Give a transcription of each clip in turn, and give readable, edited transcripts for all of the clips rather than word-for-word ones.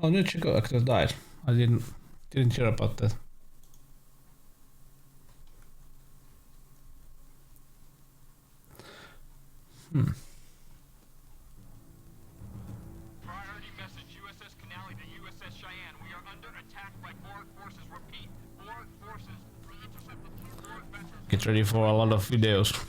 Oh, new Chico actor died. I didn't hear about that. Priority message, USS Canali to USS Cheyenne. We are under attack by Borg forces. Repeat, Borg forces. We intercepted two Borg vessels. Get ready for a lot of videos. 001.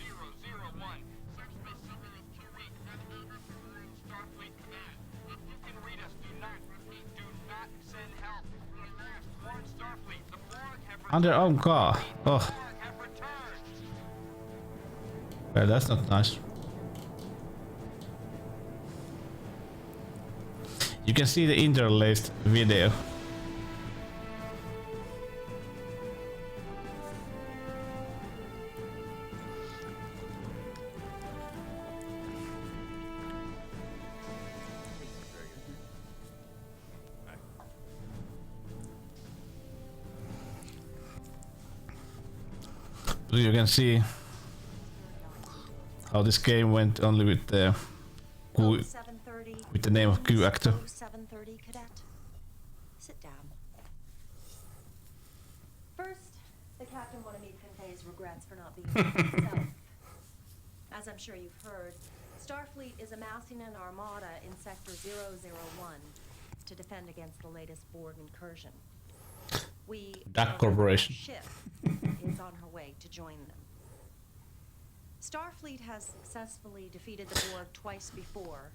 Subspace signal is too weak. Navigator from Starfleet command. If you can read us, do not, repeat, do not send help. We are lost. Warn Starfleet. The Borg have returned. On their own car. The Oh, Borg have returned. well, that's not nice. You can see the interlaced video. So you can see how this game went only with the with the name of Q actor. 7:30 cadet. Sit down. First, the captain wanted me to convey his regrets for not being himself. As I'm sure you've heard, Starfleet is amassing an armada in Sector 001 to defend against the latest Borg incursion. Duck Corporation. Our ship is on her way to join them. Starfleet has successfully defeated the Borg twice before,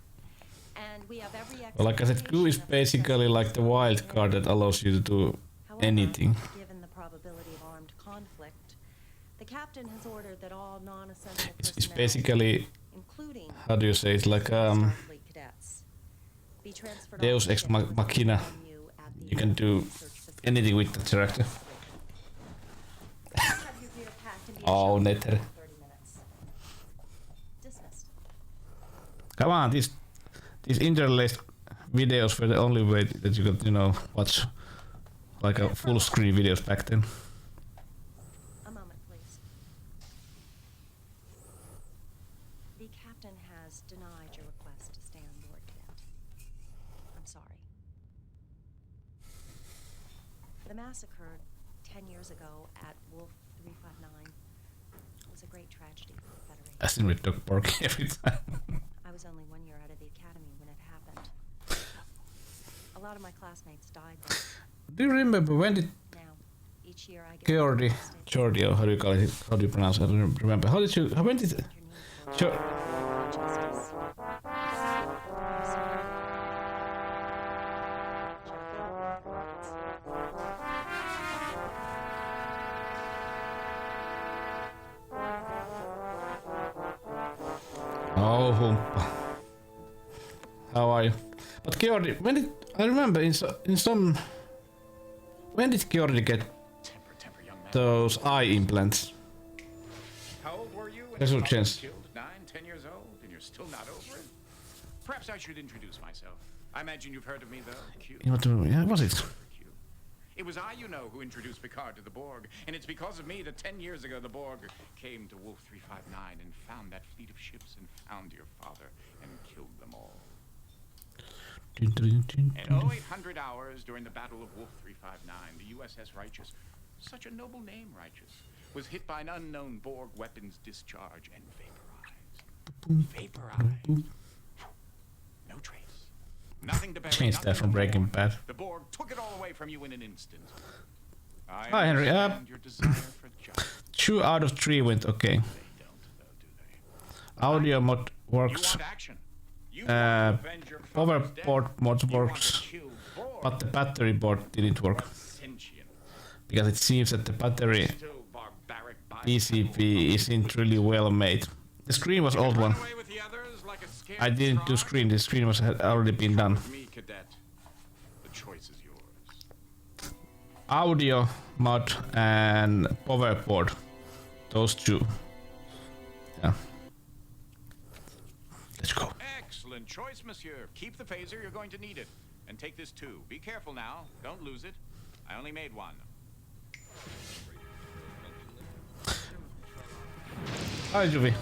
and we have every Well, like I said, Q is basically like the wild card that allows you to do anything. Given the probability of armed conflict, the captain has ordered that all non-essential It's personnel, basically, including how do you say, it's like Starfleet cadets, be transferred Deus off Ex ship with Machina. you at the You can do research facility. anything with the character. Have your gear packed and be Oh, at Netter. 30 minutes. Dismissed. Come on, these interlaced videos were the only way that you could, watch like a full screen videos back then. A moment, please. The captain has denied your request to stay on board, cadet. I'm sorry. The massacre 10 years ago at Wolf 359 was a great tragedy for the Federation. As in with Doc Borg every time. I was only 1 year out of the academy when it happened. A lot of my classmates died then. Do you remember when did Now, each year I get Jordi, or how do you call it? How do you pronounce it? I don't remember. When did justice. Oh, humppa. How are you? But Geordi, when did I remember when did Geordi get Temper, young man. those eye implants? How old were you when There's no your father was chance. killed? 9, 10 years old, and you're still not over it? Perhaps I should introduce myself. I imagine you've heard of me, though. Q. Yeah, was it? Q. It was I, who introduced Picard to the Borg, and it's because of me that 10 years ago the Borg came to Wolf 359 and found that fleet of ships and found your father and killed them all. At 0800 hours during the Battle of Wolf 359, the USS Righteous, such a noble name, Righteous, was hit by an unknown Borg weapons discharge and vaporized. No trace. Nothing to bury. Change that from Breaking Bad. The Borg took it all away from you in an instant. Hi, Henry. understand your desire for justice. 2 out of 3 went okay. They don't, though, do they? Audio mod You works. want action. You want to avenge your father's death. Powerboard mod You want works, to kill Borg. but the battery board didn't work Sentient, because it seems that the battery still barbaric PCB isn't really well made. The screen was old one. Run away with the others like a scared I didn't do star? screen. The screen had already been done. With me, cadet. The choice is yours. Audio mod and power board. Those 2. Yeah. Let's go. Excellent choice, monsieur. Keep the phaser, you're going to need it. And take this too. Be careful now. Don't lose it. I only made one. Hi, Juvi.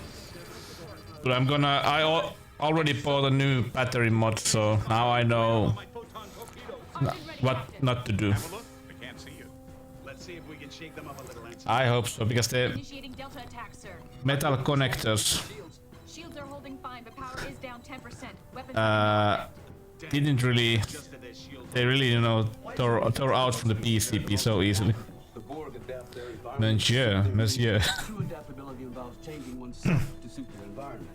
But I already bought a new battery mod, so now I know what not to do. Have a look. I can't see you. Let's see if we can shake them up a little, Ensign. I hope so, because the Initiating Delta attack, sir. metal connectors Shields are holding fine, but power is down 10%. Weapons didn't really, Just to this shield. they really, you know, tore out from the PCP so easily. The Borg adapt their environment. Monsieur. True adaptability involves changing oneself to suit their environment.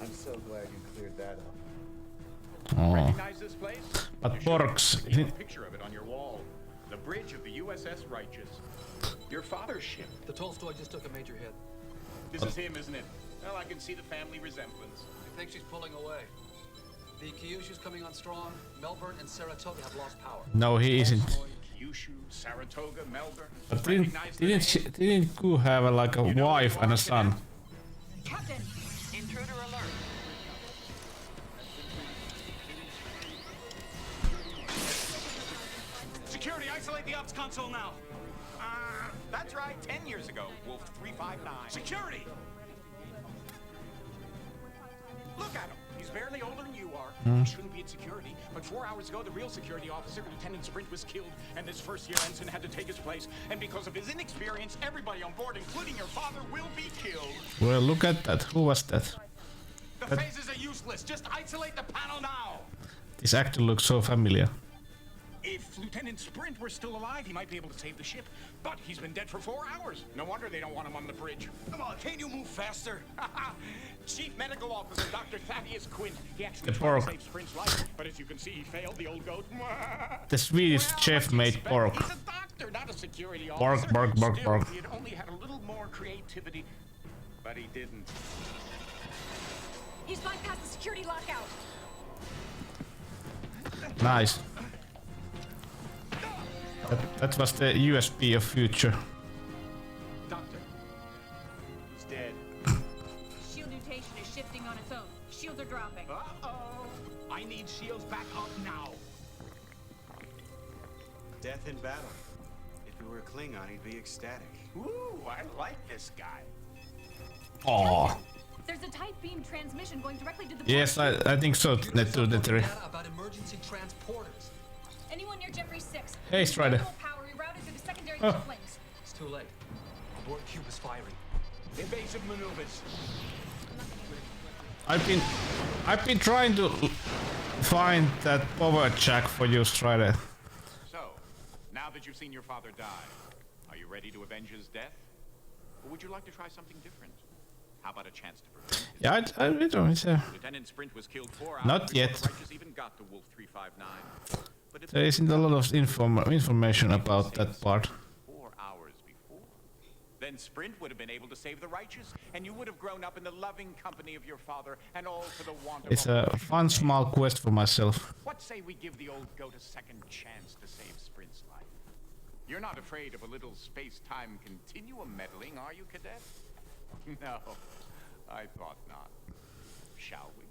I'm so glad you cleared that up. Oh. Recognize this place? But You should Borgs, have a picture of it on your wall. The bridge of the USS Righteous. Your father's ship. The Tolstoy just took a major hit. This is him, isn't it? Well, I can see the family resemblance. I think she's pulling away. The Kyushu's coming on strong. Melbourne and Saratoga have lost power. no, he isn't. Kyushu, Saratoga, Melbourne. But Recognize the name? didn't Ku have like a You know where wife you and are, a son? Captain! Intruder alert. Security, isolate the ops console now. That's right. 10 years ago, Wolf 359. Security! Look at him. He's barely older than you are. He shouldn't be in security. But 4 hours ago, the real security officer, Lieutenant Sprint, was killed, and this first-year ensign had to take his place. And because of his inexperience, everybody on board, including your father, will be killed. Well, look at that. Who was that? The phases are useless. Just isolate the panel now. This actor looks so familiar. If Lieutenant Sprint were still alive, he might be able to save the ship. But he's been dead for 4 hours. No wonder they don't want him on the bridge. Come on, can't you move faster? Chief Medical Officer Dr. Thaddeus Quint. He actually The tried Borg. to save Sprint's life, but as you can see, he failed, the old goat. The Swedish Well, chef what'd you made expect? pork. He's a doctor, not a security Borg, officer. Borg, Borg, Still, Borg. if he had only had a little more creativity, but he didn't. He's bypassed the security lockout. Nice. That was the USB of future. Doctor, he's dead. Shield mutation is shifting on its own. Shields are dropping. Uh-oh. I need shields back up now. Death in battle. If he were a Klingon, he'd be ecstatic. Ooh, I like this guy. Oh. There's a tight beam transmission going directly to the Yes, I think so. Neturi. Data about emergency transporters. Anyone near Jeffrey 6? Hey, Strider. Power rerouted through the secondary Oh. couplings. It's too late. The Borg cube is firing. Invasive maneuvers. I've been trying to find that power jack for you, Strider. So, now that you've seen your father die, are you ready to avenge his death? Or would you like to try something different? How about a chance to prevent it? Yeah, I don't. It's Lieutenant Sprint was killed 4 hours Not before yet. the Righteous even got to Wolf 359. But if there isn't a lot of information about that part. 4 hours before, then Sprint would have been able to save the Righteous, and you would have grown up in the loving company of your father, and all for the want of It's a fun small quest for myself. What say we give the old goat a second chance to save Sprint's life? You're not afraid of a little space-time continuum meddling, are you, Cadet? No, I thought not. Shall we?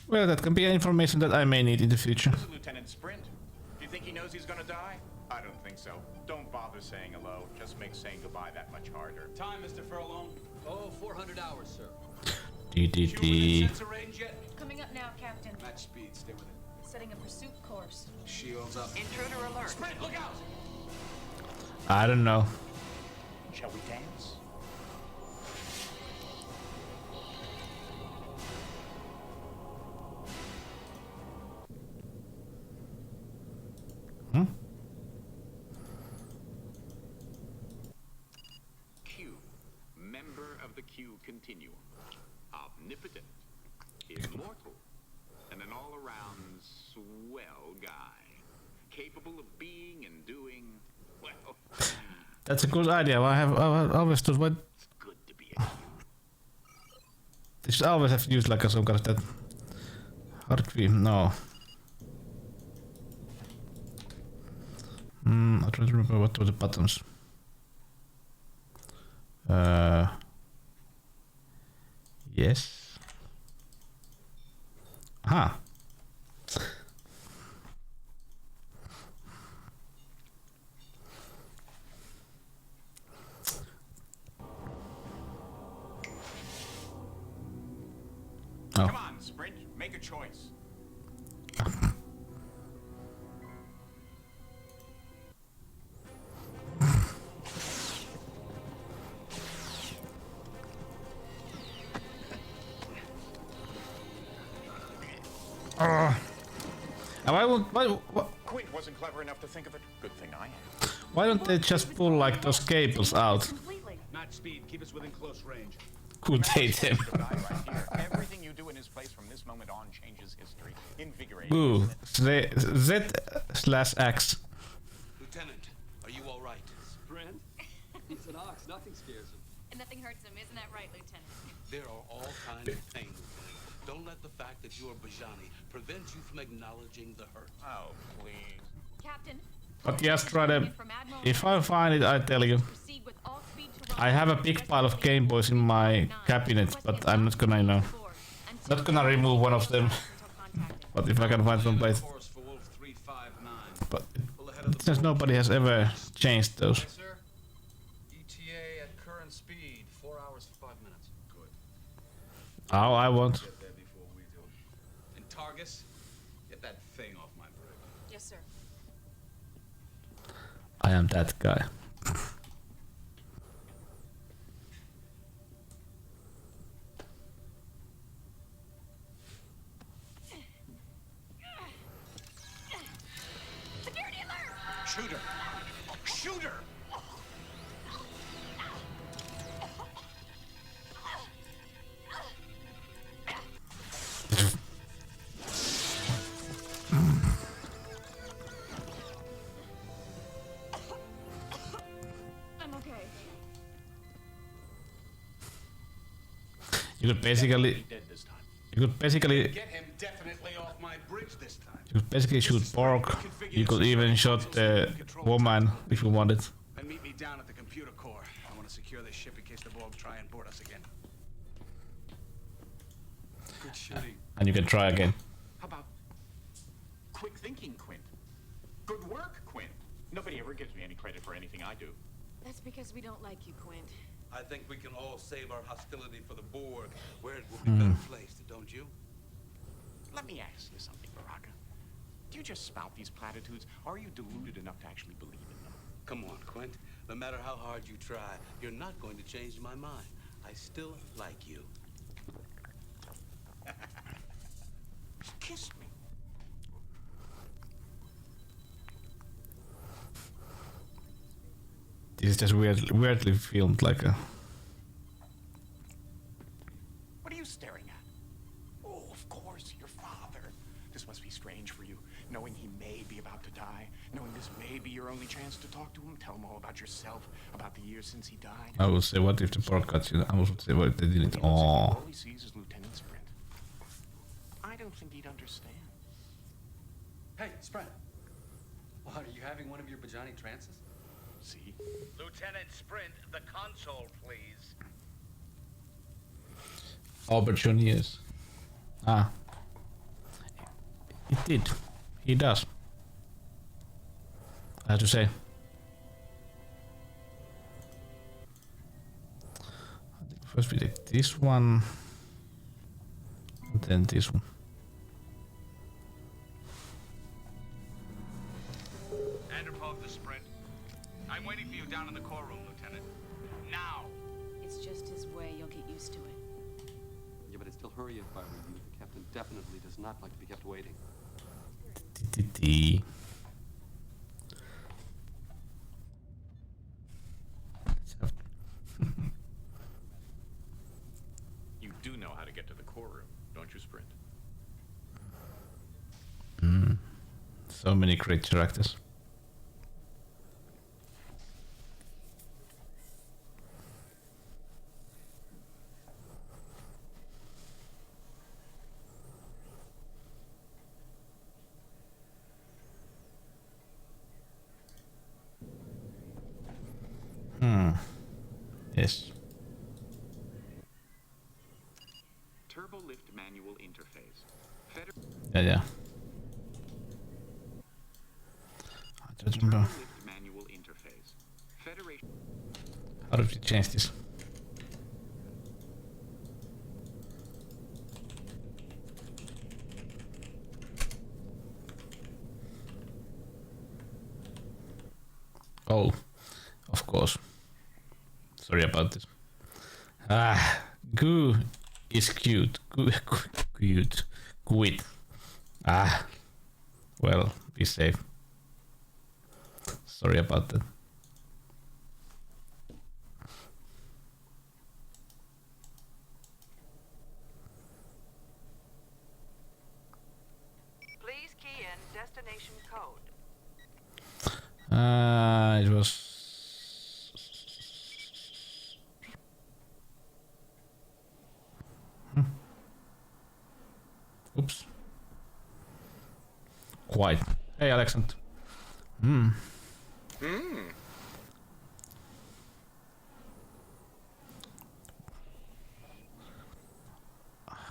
Well, that can be information that I may need in the future. This is Lieutenant Sprint. Do you think he knows he's gonna die? I don't think so. Don't bother saying hello. Just makes saying goodbye that much harder. Time, Mr. Furlong. Oh, 400 hours, sir. DDT. Sensor range yet? Coming up now, Captain. Match speed, stay with it. Setting a pursuit course. Shields up. Intruder alert. Sprint, look out! I don't know. Shall we dance? Q, member of the Q continuum, omnipotent, immortal, and an all-around swell guy, capable of being and doing, well, That's a good idea. I always thought, what? it's good to be a Q. They should always have used like some kind of that. Hard key. No. I try to remember what were the buttons. Yes. Aha. Come on, Sprint, make a choice. And Quint wasn't clever enough to think of it. Good thing I am. why don't they just pull like those cables out? Completely. Match speed. Keep us within close range. Could date him. The guy right here. Everything you do in his place from this moment on changes history. Invigorating. Ooh, Z/X. Lieutenant, are you all right? Sprint? He's an ox. Nothing scares him. And nothing hurts him, isn't that right, Lieutenant? There are all kinds of things. Don't let the fact that you are Bajani prevent you from acknowledging the hurt. Oh, please. Captain. But just try to. If I find it, I tell you. Proceed with all speed to I have a big pile of Game Boys in my cabinet, but I'm not gonna, not gonna remove one of them. But if I can find some place. Course for Wolf 359. But Pull ahead of the since nobody has ever changed those. Yes, sir. ETA at current speed. 4 hours, 5 minutes. Good. How I want. Get there before we do. And Targus, get that thing off my bridge. Yes, sir. I am that guy. Security alert! Shoot her! Shoot her! I'm okay. You could basically. Dead this time. You could basically. Get him definitely off my bridge this time. You could basically shoot Borg. You could even shoot the woman if you wanted. And meet me down at the computer core. I want to secure this ship in case the Borg try and board us again. Good shooting. And you can try again. How about quick thinking, Quint? Good work, Quint. Nobody ever gives me any credit for anything I do. That's because we don't like you, Quint. I think we can all save our hostility for the Borg, where it will be better placed, don't you? Let me ask you something, Baraka. Do you just spout these platitudes, or are you deluded enough to actually believe in them? Come on, Quint. No matter how hard you try, you're not going to change my mind. I still like you. Kiss me. This is just weirdly filmed, like a. What are you staring at? Oh, of course, your father. This must be strange for you, knowing he may be about to die, knowing this may be your only chance to talk to him, tell him all about yourself, about the years since he died. I would say, what if the Borg got you? I would say, what if they didn't? He looks like Oh. all he sees is Lieutenant Sprint. I don't think he'd understand. Hey, Sprint. What, are you having one of your Bajani trances? See? Lieutenant Sprint, the console, please. Opportunities. Ah. It did. He does. I have to say. First we did this one. And then this one. Anderpog the Sprint. I'm waiting for you down in the core room, Lieutenant. Now! It's just his way. You'll get used to it. Yeah, but I'd still hurry if I were you. The captain definitely does not like to be kept waiting. You do know how to get to the core room, don't you, Sprint? So many great characters. Yes. Turbo lift manual interface. Yeah. I don't remember. Lift manual interface. Federation. How did we change this? Oh, of course. Sorry about this. Goo is cute. Cute. Quit. Ah, well, be safe. Sorry about that. Please key in destination code. It was. Oops. Quite. Hey, Alexander.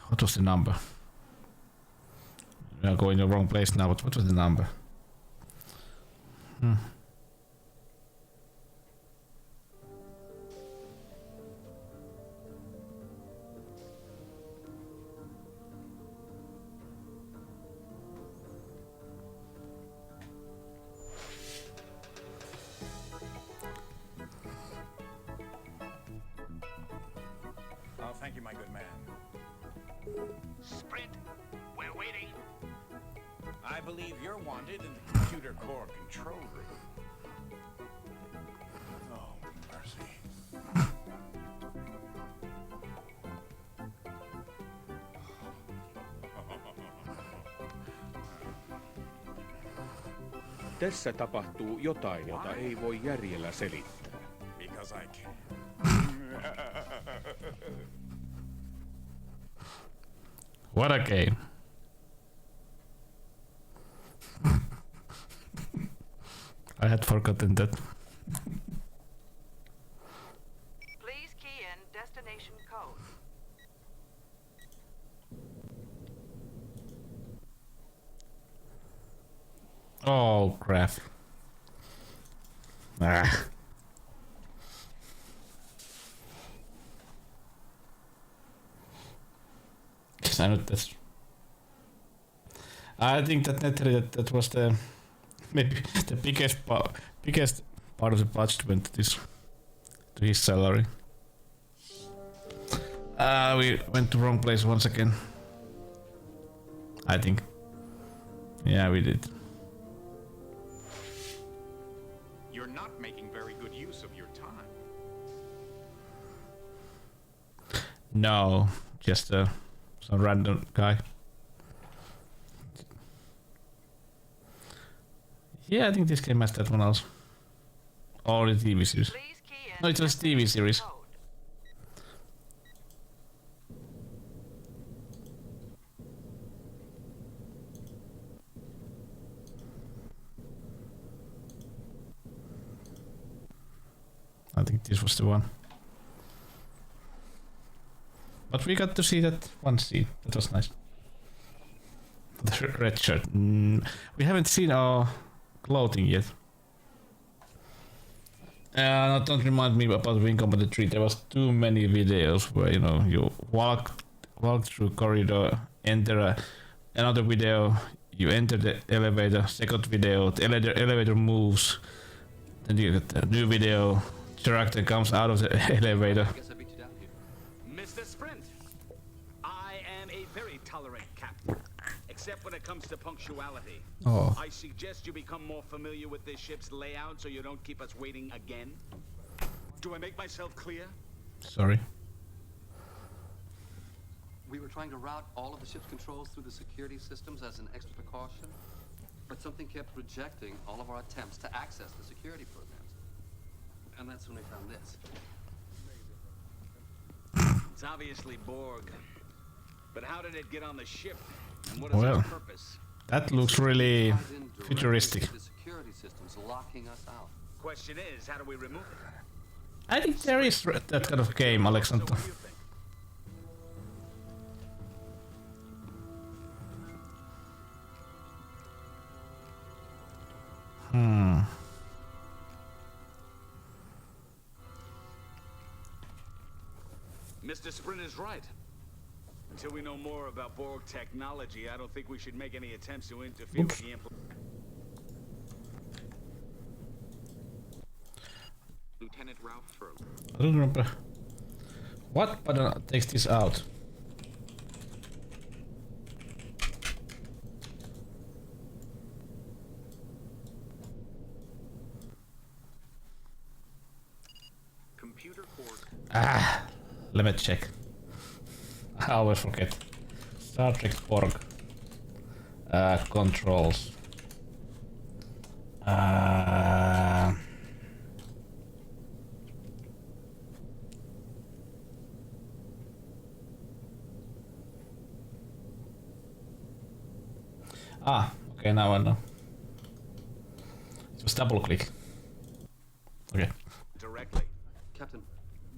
What was the number? We are going the wrong place now, but what was the number? Oh, thank you, my good man. Sprint, we're waiting. I believe you're wanted in the computer core control room. Oh, mercy. Tässä tapahtuu jotain, jota ei voi järjellä selittää. Because I can. What a game. I had forgotten that. Please key in destination code. Oh, crap. Ah. I think that naturally that was the maybe the biggest part of the budget went to his salary. We went to wrong place once again. I think. Yeah, we did. You're not making very good use of your time. No, just some random guy. Yeah, I think this game has that one also. Or the TV series. Please key in No, it was TV series. code. I think this was the one. But we got to see that one scene. That was nice. The red shirt. We haven't seen our clothing yet. Don't remind me about Wing Commander 3. There was too many videos where you walk through corridor, enter another video, you enter the elevator, second video, the elevator moves, then you get a new video, character comes out of the elevator. I guess I beat you down here. Mr. Sprint, I am a very tolerant captain, except when it comes to punctuality. Oh. I suggest you become more familiar with this ship's layout so you don't keep us waiting again. Do I make myself clear? Sorry. We were trying to route all of the ship's controls through the security systems as an extra precaution, but something kept rejecting all of our attempts to access the security programs. And that's when we found this. It's obviously Borg. But how did it get on the ship? And what is Well. its purpose? That looks really Ties in directly futuristic. to the security systems locking us out. Question is, how do we remove it? I think there is that kind of game, So Alexander. what do you think? Mr. Sprint is right. Until we know more about Borg technology, I don't think we should make any attempts to interfere with the Lieutenant Ralph Furley. I don't remember. What button takes this out? Let me check. I always forget. Star Trek Borg. Controls. Okay, now I know. Just double click. Okay. Directly. Captain,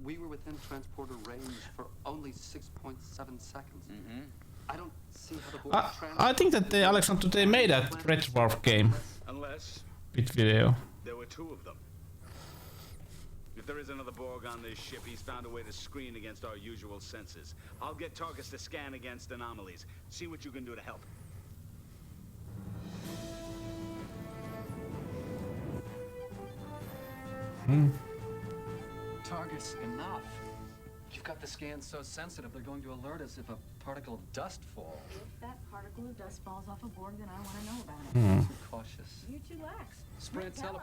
we were within transporter range for only 6.7 seconds. I don't see how the Borg I think that they, Alexander, they made a Red Dwarf game. Unless With video. there were two of them. If there is another Borg on this ship, he's found a way to screen against our usual senses. I'll get targets to scan against anomalies. See what you can do to help. Targets enough. You've got the scans so sensitive, they're going to alert us if a particle of dust falls. If that particle of dust falls off a Borg, then I want to know about it. Too cautious. You two lax. Sprint, Tell tell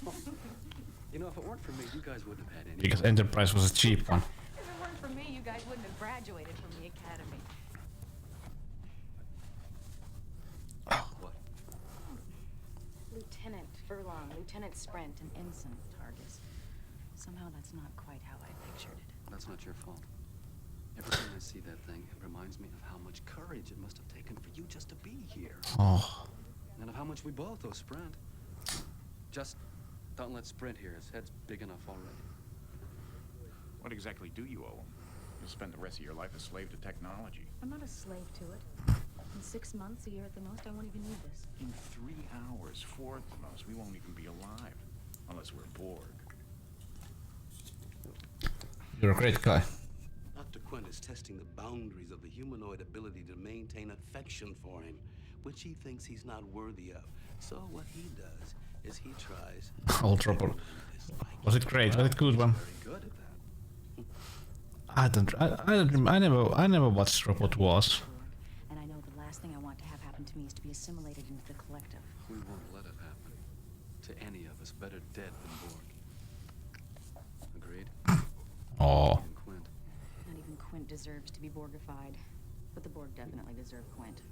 'em. You know, if it weren't for me, you guys wouldn't have had any. Because Enterprise was a cheap one. If it weren't for me, you guys wouldn't have graduated from the academy. What? Lieutenant Furlong, Lieutenant Sprint, and Ensign Targus. Somehow that's not quite how I pictured it. That's not your fault. Every time I see that thing, it reminds me of how much courage it must have taken for you just to be here. Oh. And of how much we both owe Sprint. Just don't let Sprint hear. His head's big enough already. What exactly do you owe him? You'll spend the rest of your life a slave to technology. I'm not a slave to it. In 6 months, a year at the most, I won't even need this. In 3 hours, 4 at the most, we won't even be alive. Unless we're Borg. You're a great guy. Dr. Quinn is testing the boundaries of the humanoid ability to maintain affection for him, which he thinks he's not worthy of. So what he does is he tries... Ultra. Was it great? Was it good one? Very good at that. I never watched Robot Wars. And I know the last thing I want to have happen to me is to be assimilated into the collective. We won't let it happen. To any of us, better dead than Borg. Agreed? Oh. And Quint. Not even Quint deserves to be Borgified. But the Borg definitely deserve Quint.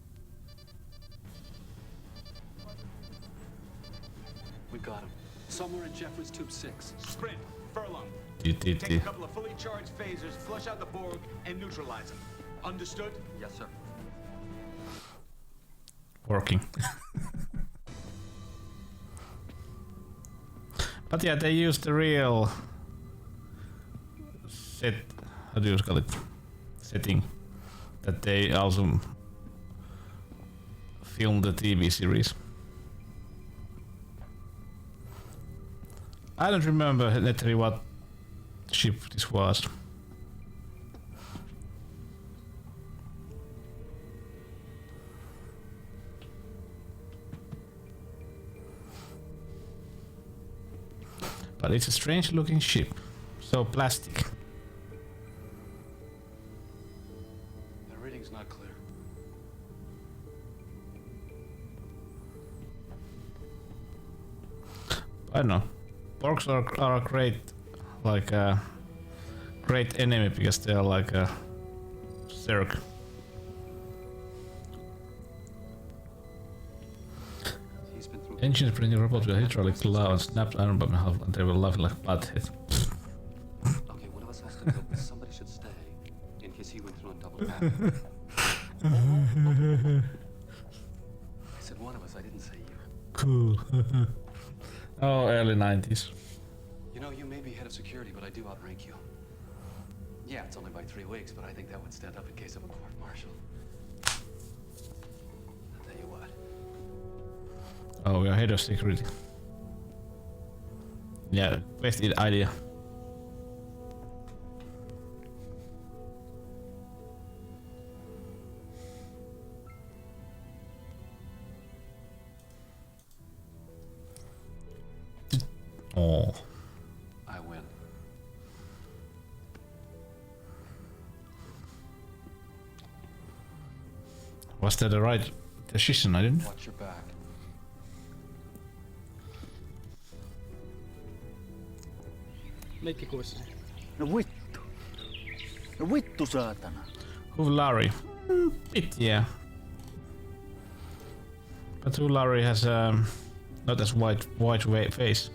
We've got him. Somewhere in Jeffrey's Tube 6. Sprint, Furlong. It. Take a couple of fully charged phasers, flush out the Borg, and neutralize them. Understood? Yes, sir. Working. But yeah, they used the real set. How do you call it? Setting that they also filmed the TV series. I don't remember literally what ship this was. But it's a strange looking ship. So plastic. The reading's not clear. I don't know. Borgs are a great, like a great enemy because they are like a Zerg. He's been through. Engines bringing robots with hydraulic claw and snapped iron bomb and they will laugh like butthead. Okay, one of us has to go, but somebody should stay in case he went through on double back. I said one of us, I didn't say you. Cool. Oh, early 90s. You know, you may be head of security, but I do outrank you. Yeah, it's only by 3 weeks, but I think that would stand up in case of a court-martial. I'll tell you what. Oh, we are head of security. Yeah, best idea. Oh. I win. Was that the right decision? I didn't. Watch your back. Leikkikuvissa. No vittu. No vittu saatana. Who Larry? Yeah. But who Larry has not as white face.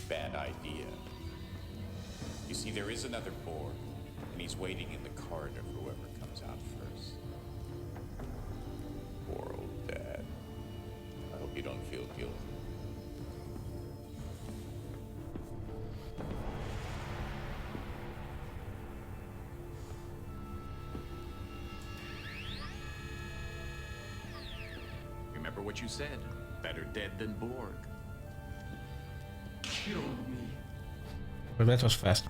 Bad idea. You see, there is another Borg, and he's waiting in the corridor for whoever comes out first. Poor old Dad. I hope you don't feel guilty. Remember what you said. Better dead than Borg. Kill me. Well, that was fast.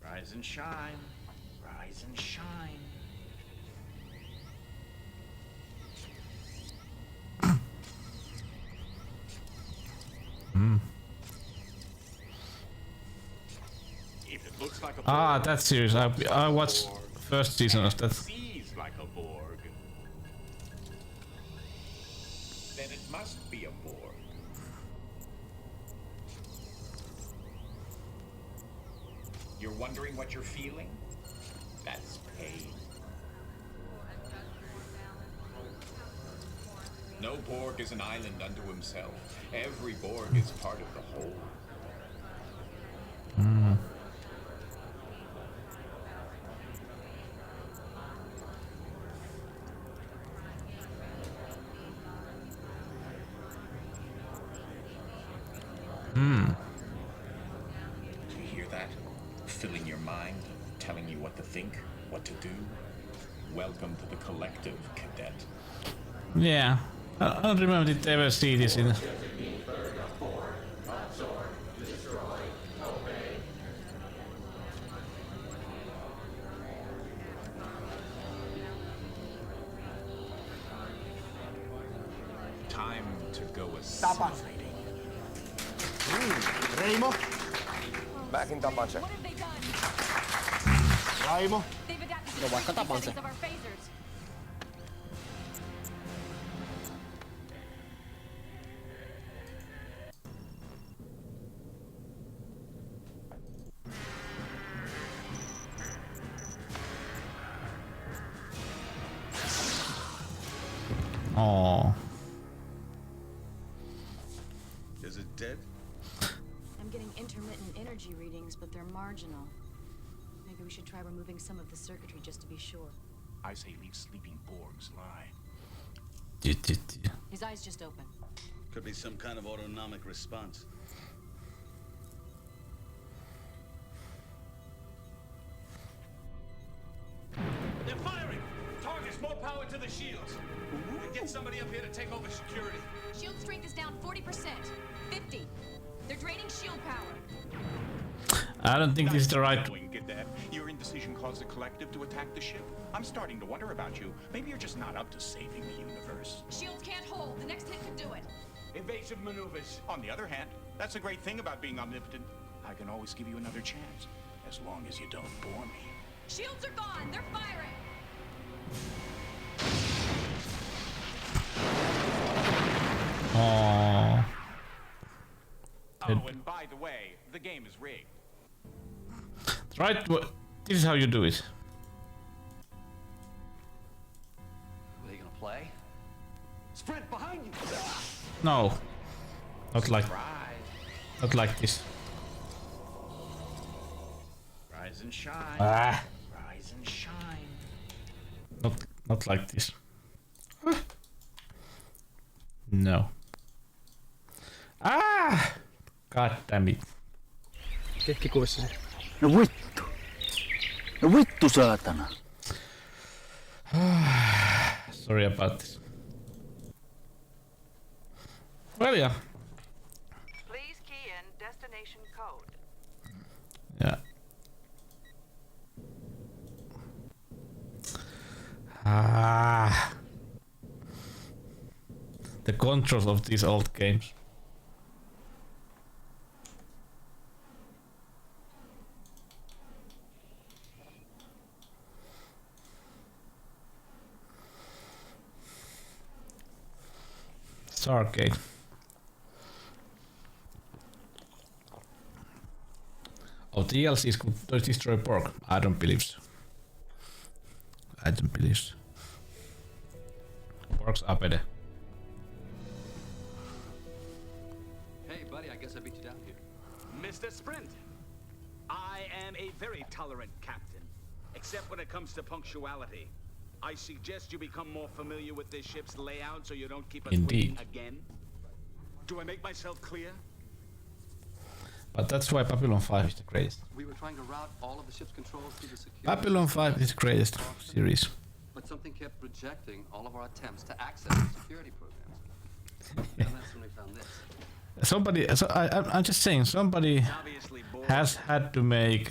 Rise and shine. Rise and shine. If it looks like a Ah, that series. I watched first season of that. sees like a Borg, then it must be a Borg. You're wondering what you're feeling? That's pain. No Borg is an island unto himself. Every Borg is part of the whole. Do you hear that? Filling your mind, telling you what to think, what to do. Welcome to the collective, cadet. Yeah. I don't remember did ever see this in. Time to go assassinating. Reimo. Mäkin tapan sen. What have they done? Raimo. They've adapted to No the vaikka tapan settings sen. of our phasers. Oh. Is it dead? I'm getting intermittent energy readings, but they're marginal. Maybe we should try removing some of the circuitry just to be sure. I say leave sleeping Borgs lie. His eyes just open. Could be some kind of autonomic response. They're firing! Targets, more power to the shields. And get somebody up here to take over security. Shield strength is down 40%. 50. They're draining shield power. I don't think this is the right. Knowing, Cadet, your indecision caused the collective to attack the ship. I'm starting to wonder about you. Maybe you're just not up to saving the universe. Shields can't hold. The next hit can do it. Evasive maneuvers. On the other hand, that's a great thing about being omnipotent. I can always give you another chance, as long as you don't bore me. Shields are gone. They're firing. Oh. Oh, and by the way, the game is rigged. Right. This is how you do it. Are they gonna play? Sprint behind you! No. Not like. Rise. Not like this. Rise and shine. Ah. Rise and shine. Not like this. No. Ah! God damn it. Kehkikuvissa se. No vittu. No vittu saatana. Sorry about this. Well, yeah. Please key in destination code. Yeah. The controls of these old games. Stargate. Oh, DLCs could destroy Borg. I don't believe so. I don't believe so. Borgs are better. Hey, buddy, I guess I beat you down here. Mr. Sprint, I am a very tolerant captain, except when it comes to punctuality. I suggest you become more familiar with this ship's layout so you don't keep us waiting again. Do I make myself clear? But that's why Babylon 5 is the greatest. We were trying to route all of the ship's controls through the security. Babylon 5 is the greatest series. But something kept rejecting all of our attempts to access the security programs. And that's when we found this. Somebody, so I'm just saying, somebody has had to make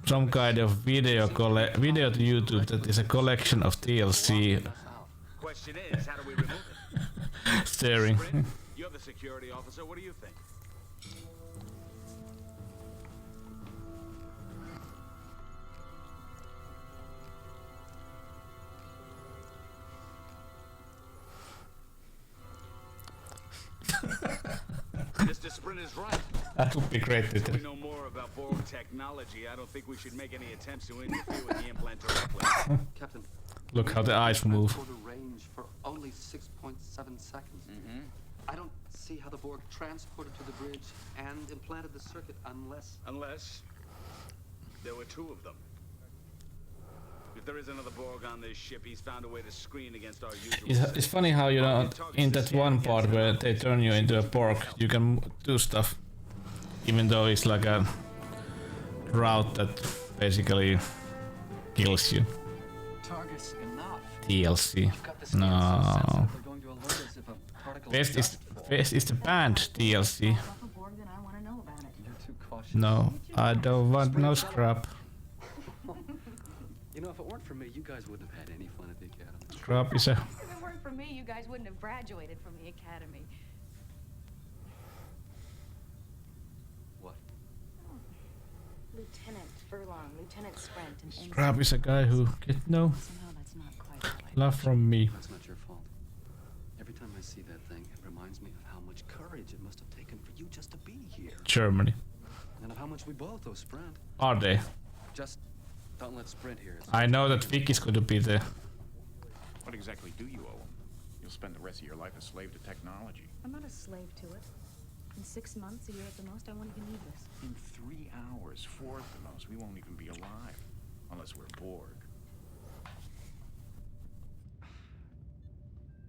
some kind of video to YouTube that is a collection of DLC. Question is, how do we remove it? Staring. You're the security officer. What do you think? Mr. Sprint is right. That would be great. If we know more about Borg technology, I don't think we should make any attempts to interfere with the implant directly. Captain, look how the eyes move. Range for only 6.7 seconds. I don't see how the Borg transported to the bridge and implanted the circuit unless there were two of them. If there is another Borg on this ship, he's found a way to screen against our usual. It's funny how, you know, in that one part where they turn you into a Borg, you can do stuff, even though it's like a route that basically kills you. Targets enough. DLC. No. Best is the band DLC. No, I don't want no scrap. You know, if it weren't for me, you guys wouldn't have had any fun at the academy. Scrap is a... If it weren't for me, you guys wouldn't have graduated from the academy. What? Lieutenant Furlong, Lieutenant Sprint, and Scrap is a guy who gets no love from me. That's not your fault. Every time I see that thing, it reminds me of how much courage it must have taken for you just to be here. Germany. And of how much we both owe Sprint. Are they? Just don't let Sprint hear it. I know that Vic is going to be there. What exactly do you owe him? You'll spend the rest of your life a slave to technology. I'm not a slave to it. In 6 months, a year at the most, I won't even need this. In 3 hours, 4 at the most, we won't even be alive. Unless we're Borg.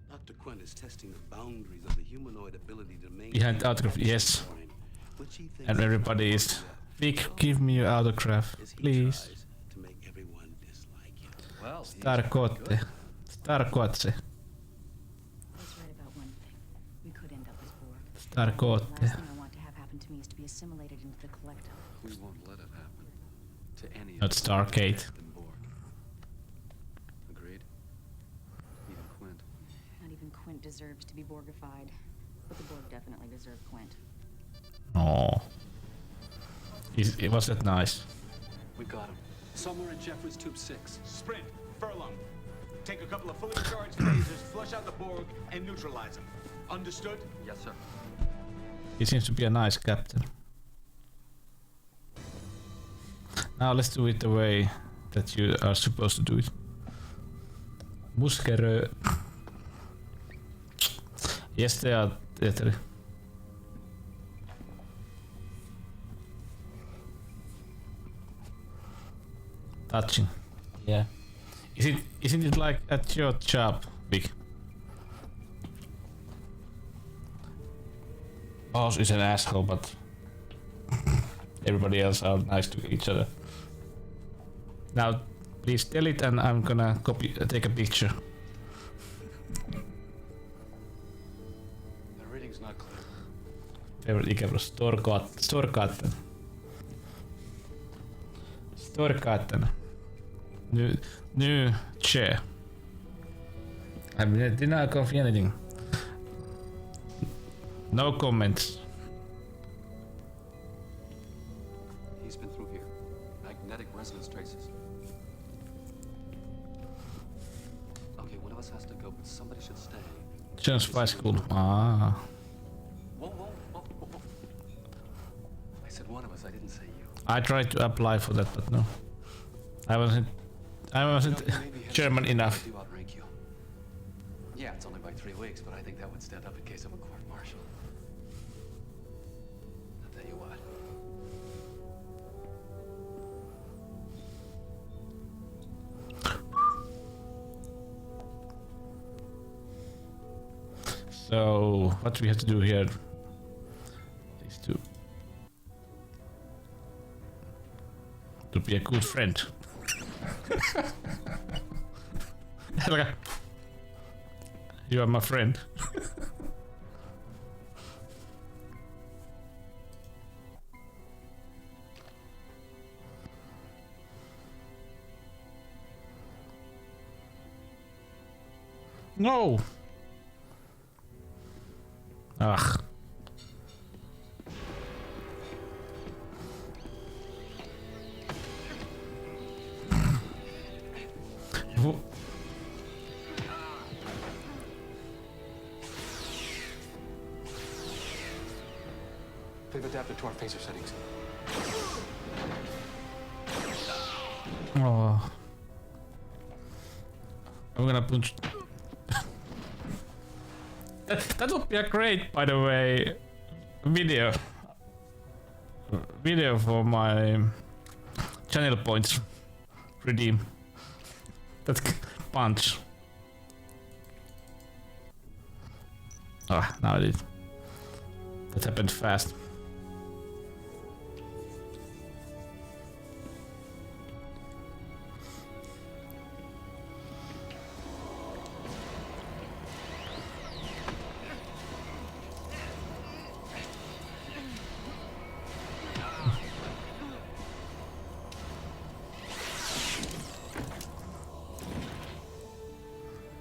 Dr. Quinn is testing the boundaries of the humanoid ability to maintain... Behind autograph, yes. And everybody is... Vic, give me your autograph, please. Starkotte. Starkotte. He's right about one thing. We could end up as Borg. Starkotte. The last thing I want to have happen to me is to be assimilated into the collective. We won't let it happen to any Not Stargate. Agreed? Even Quint. Not even Quint deserves to be Borgified. But the Borg definitely deserve Quint. Oh. It was that nice. We got him. Somewhere in Jeffrey's Tube 6. Sprint, Furlong. Take a couple of fully charged lasers, flush out the Borg, and neutralize them. Understood? Yes, sir. He seems to be a nice captain. Now let's do it the way that you are supposed to do it. Muskerö. Yes, they are. Touching. Yeah. Isn't it like at your job, Vic? Boss is an asshole, but everybody else are nice to each other. Now, please tell it, and I'm gonna take a picture. The reading's not clear. Favorite ikävuosi Storkatten. Storkatten. New chair. I did not confirm anything. No comments. He's been through here. Magnetic resonance traces. Okay, one of us has to go, but somebody should stay. Just fly school. Ah. Whoa. I said one of us, I didn't say you. I tried to apply for that, but no. I wasn't German enough. Yeah, it's only by 3 weeks, but I think that would stand up in case of a court-martial. I'll tell you what. So, what do we have to do here? These two. To be a good friend. You are my friend. No. Ugh. We've adapted to our phaser settings. Oh. I'm gonna punch. That would be a great, by the way, video for my channel points redeem. That punch. Ah, now it is. That happened fast.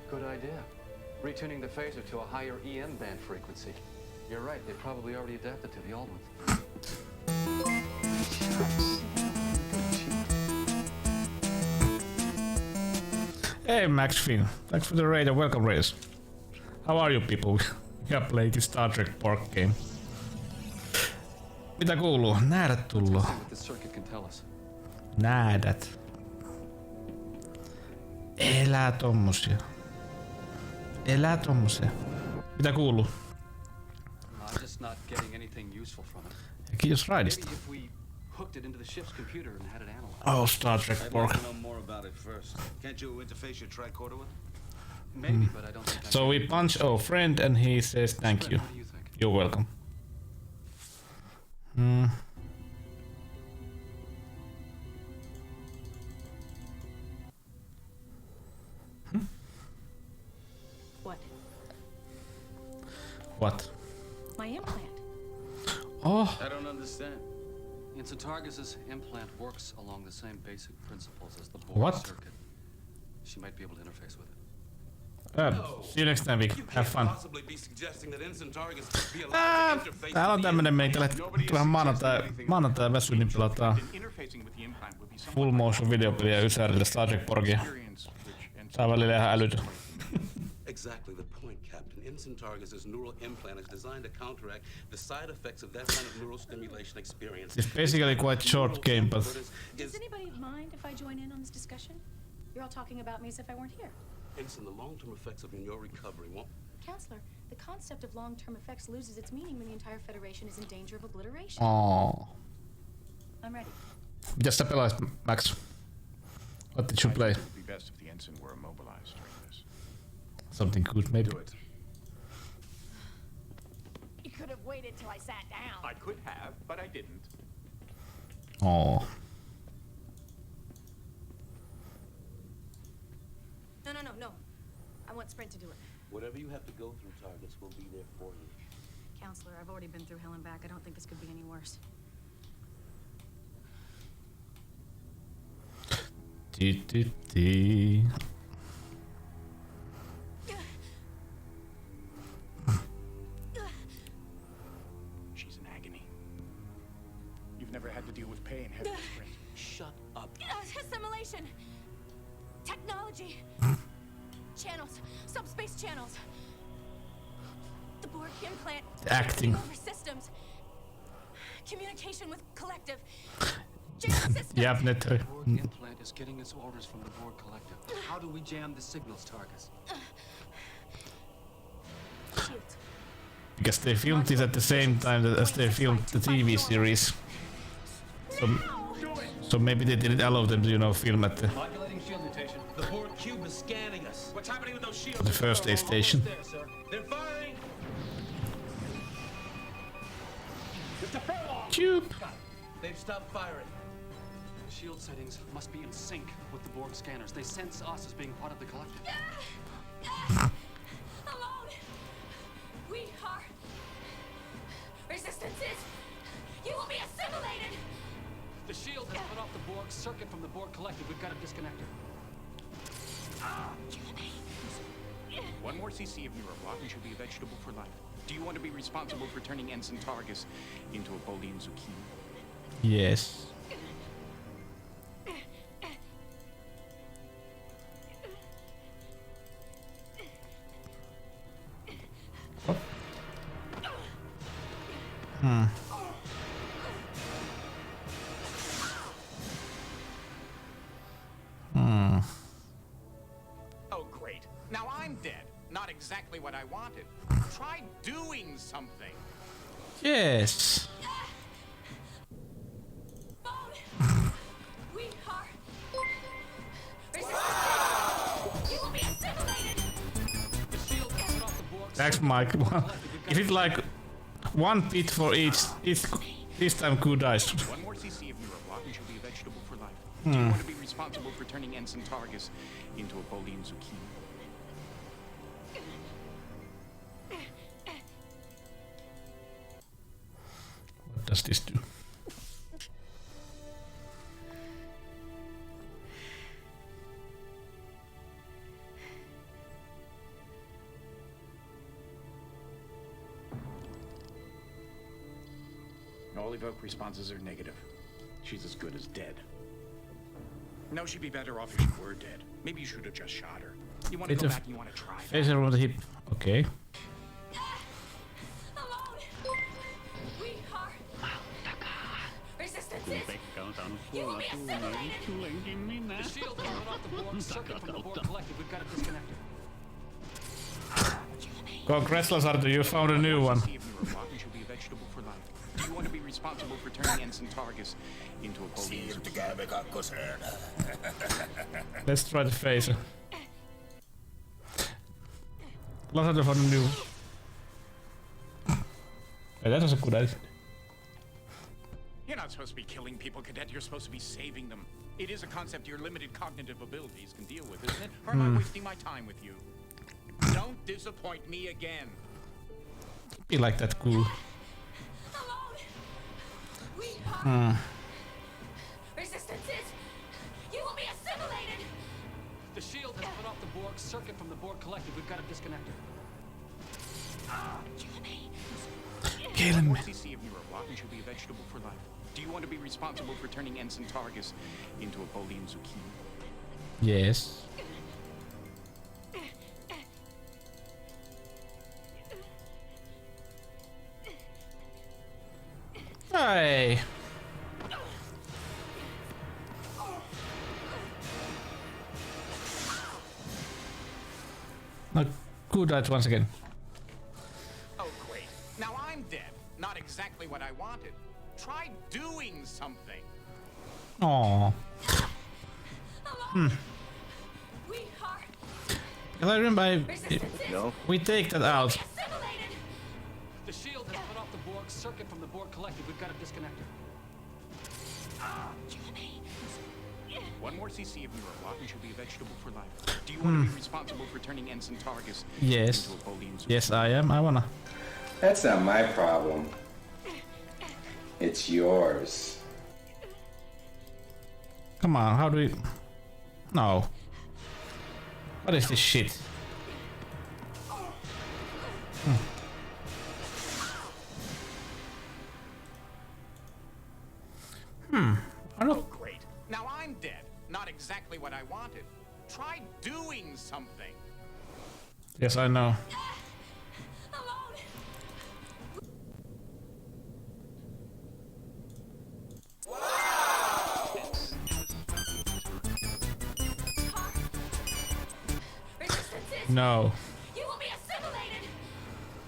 Good idea. Retuning the phaser to a higher EM band frequency. You're right, they probably already adapted to the old ones. Hey Max Finn, thanks for the raid and welcome raiders. How are you people? We are playing the Star Trek Borg game. Mitä kuuluu? Näädät tullu. Näädät. Elää tommosia. Elää tommosia. Mitä kuuluu? I'm just not getting anything useful from it. Kiitos raidista. Maybe if we hooked it into the ship's computer and had it analyzed. Oh, Star Trek Borg. I'd like to know more about it first. Can't you interface your tricorder with it? Maybe, but I don't think I So we punch our friend and he says thank you. You're welcome. What? My implant. Oh. I don't understand. Ensign Targus's implant works along the same basic principles as the Borg What? circuit. She might be able to interface with it. See you next time, Vic. Have fun. Possibly be suggesting that Ensign Targus be allowed to interface Täällä on tämmönen meikä, että vähän maanantai väsy, niin pelataan full motion videopeliä Ysärille Star Trek Borgia. Saa välillä ihan älytön. Exactly the point, Captain. Ensign Targus's neural implant is designed to counteract the side effects of that kind of neural stimulation experience. It's basically quite short game, but Does anybody mind if I join in on this discussion? You're all talking about me as if I weren't here. Ensign, the long-term effects of your recovery won't... Counselor, the concept of long-term effects loses its meaning when the entire Federation is in danger of obliteration. oh. I'm ready. Mitäs sä pelaisit, Max? What did you play? It would be best if the ensign were immobilized during this. Something good, maybe. Do it. You could have waited till I sat down. I could have, but I didn't. Oh. No. I want Sprint to do it. Whatever you have to go through, Targus will be there for you. Counselor, I've already been through hell and back. I don't think this could be any worse. She's in agony. You've never had to deal with pain, have you, Sprint? Shut up. Assimilation. Technology. Channels. Subspace channels. The Borg implant. Acting. Over systems. Communication with collective. Jam systems. Yep, net. The Borg implant is getting its orders from the Borg collective. How do we jam the signals, Targus? Shields. Because they filmed this at the same time as they filmed the TV series. So maybe they didn't allow them to, you know, film at the Modulating shield mutation. The Borg cube is scanning us. What's happening with those shields? the first aid station. There, sir. They're firing. Cube. They've stopped firing. The shield settings must be in sync with the Borg scanners. They sense us as being part of the collective. Alone. We are resistances. You will be assimilated. The shield has cut off the Borg circuit from the Borg collective. We've got to disconnect her. One more CC of neuroblock and she'll be a vegetable for life. Do you want to be responsible for turning Ensign Targus into a Bolian zucchini? Yes. Oh, great. Now I'm dead. Not exactly what I wanted. Try doing something. Yes. We are resistances. You will be assimilated. The shield has cut off the Borg. Thanks, Mike. Is it like one bit for each this time Q dies? One more CC of neuroblock and she'll be a vegetable for life. Do you want to be responsible for turning Ensign Targus into a Bolian zucchini? What does this do? All evoke responses are negative. She's as good as dead. No, she'd be better off if she were dead. Maybe you should have just shot her. You want to go back and you want to try that? Face around the hip. Okay. Alone. We are resistances. You will be assimilated. The shield has cut off the Borg circuit from the Borg collective. We've got to disconnect her. Congrats, Lazardo, you found a new one. See if you were rotten, she'll be a vegetable for life. Do you want to be responsible for turning Ensign Targus into a Bolian zucchini? Let's try the phaser. Lazardo found a new one. Hey, that was a good idea. You're not supposed to be killing people, Cadet. You're supposed to be saving them. It is a concept your limited cognitive abilities can deal with, isn't it? Or am I wasting my time with you? Don't disappoint me again. Be like that cool. Alone. We are resistances. You will be assimilated. The shield has cut off the Borg circuit from the Borg collective. We've got to disconnect her. Kill him. CC of neuroblock and she'll be a vegetable for life. Do you want to be responsible for turning Ensign Targus into a Bolian zucchini? Yes. Hey. Now, good died once again. Oh, great. Now I'm dead. Not exactly what I wanted. Try doing something. Aww. We are I remember No. we take that out. assimilated. The shield has cut off the Borg circuit from the Borg collective. We've got to disconnect her. One more CC of neuroblock and she'll be a vegetable for life. Do you want to be responsible for turning Ensign Targus Yes. into a Bolian zucchini? Yes, I am. I wanna. That's not my problem. It's yours. Come on, how do we... No. What is this shit? Oh, great. Now I'm dead. Not exactly what I wanted. Try doing something. Yes, I know. No. You will be assimilated.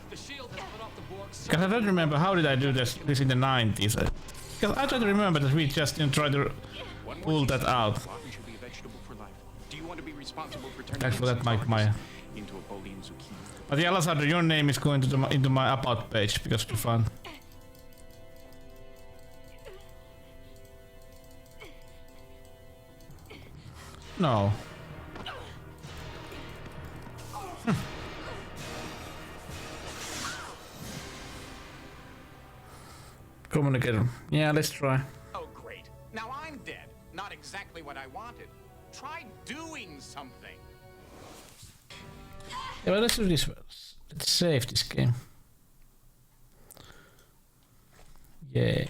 The shield has put off the Borg. Because I don't remember how did I do this in the 90s. Because I try to remember that we just tried to pull that out. Thanks for that, my. But yeah, Lazardo, your name is going to into my about page because it's fun. No. Communicator. Yeah, let's try. Oh, great. Now I'm dead. Not exactly what I wanted. Try doing something. Yeah, but let's do this first. Let's save this game. Yeah.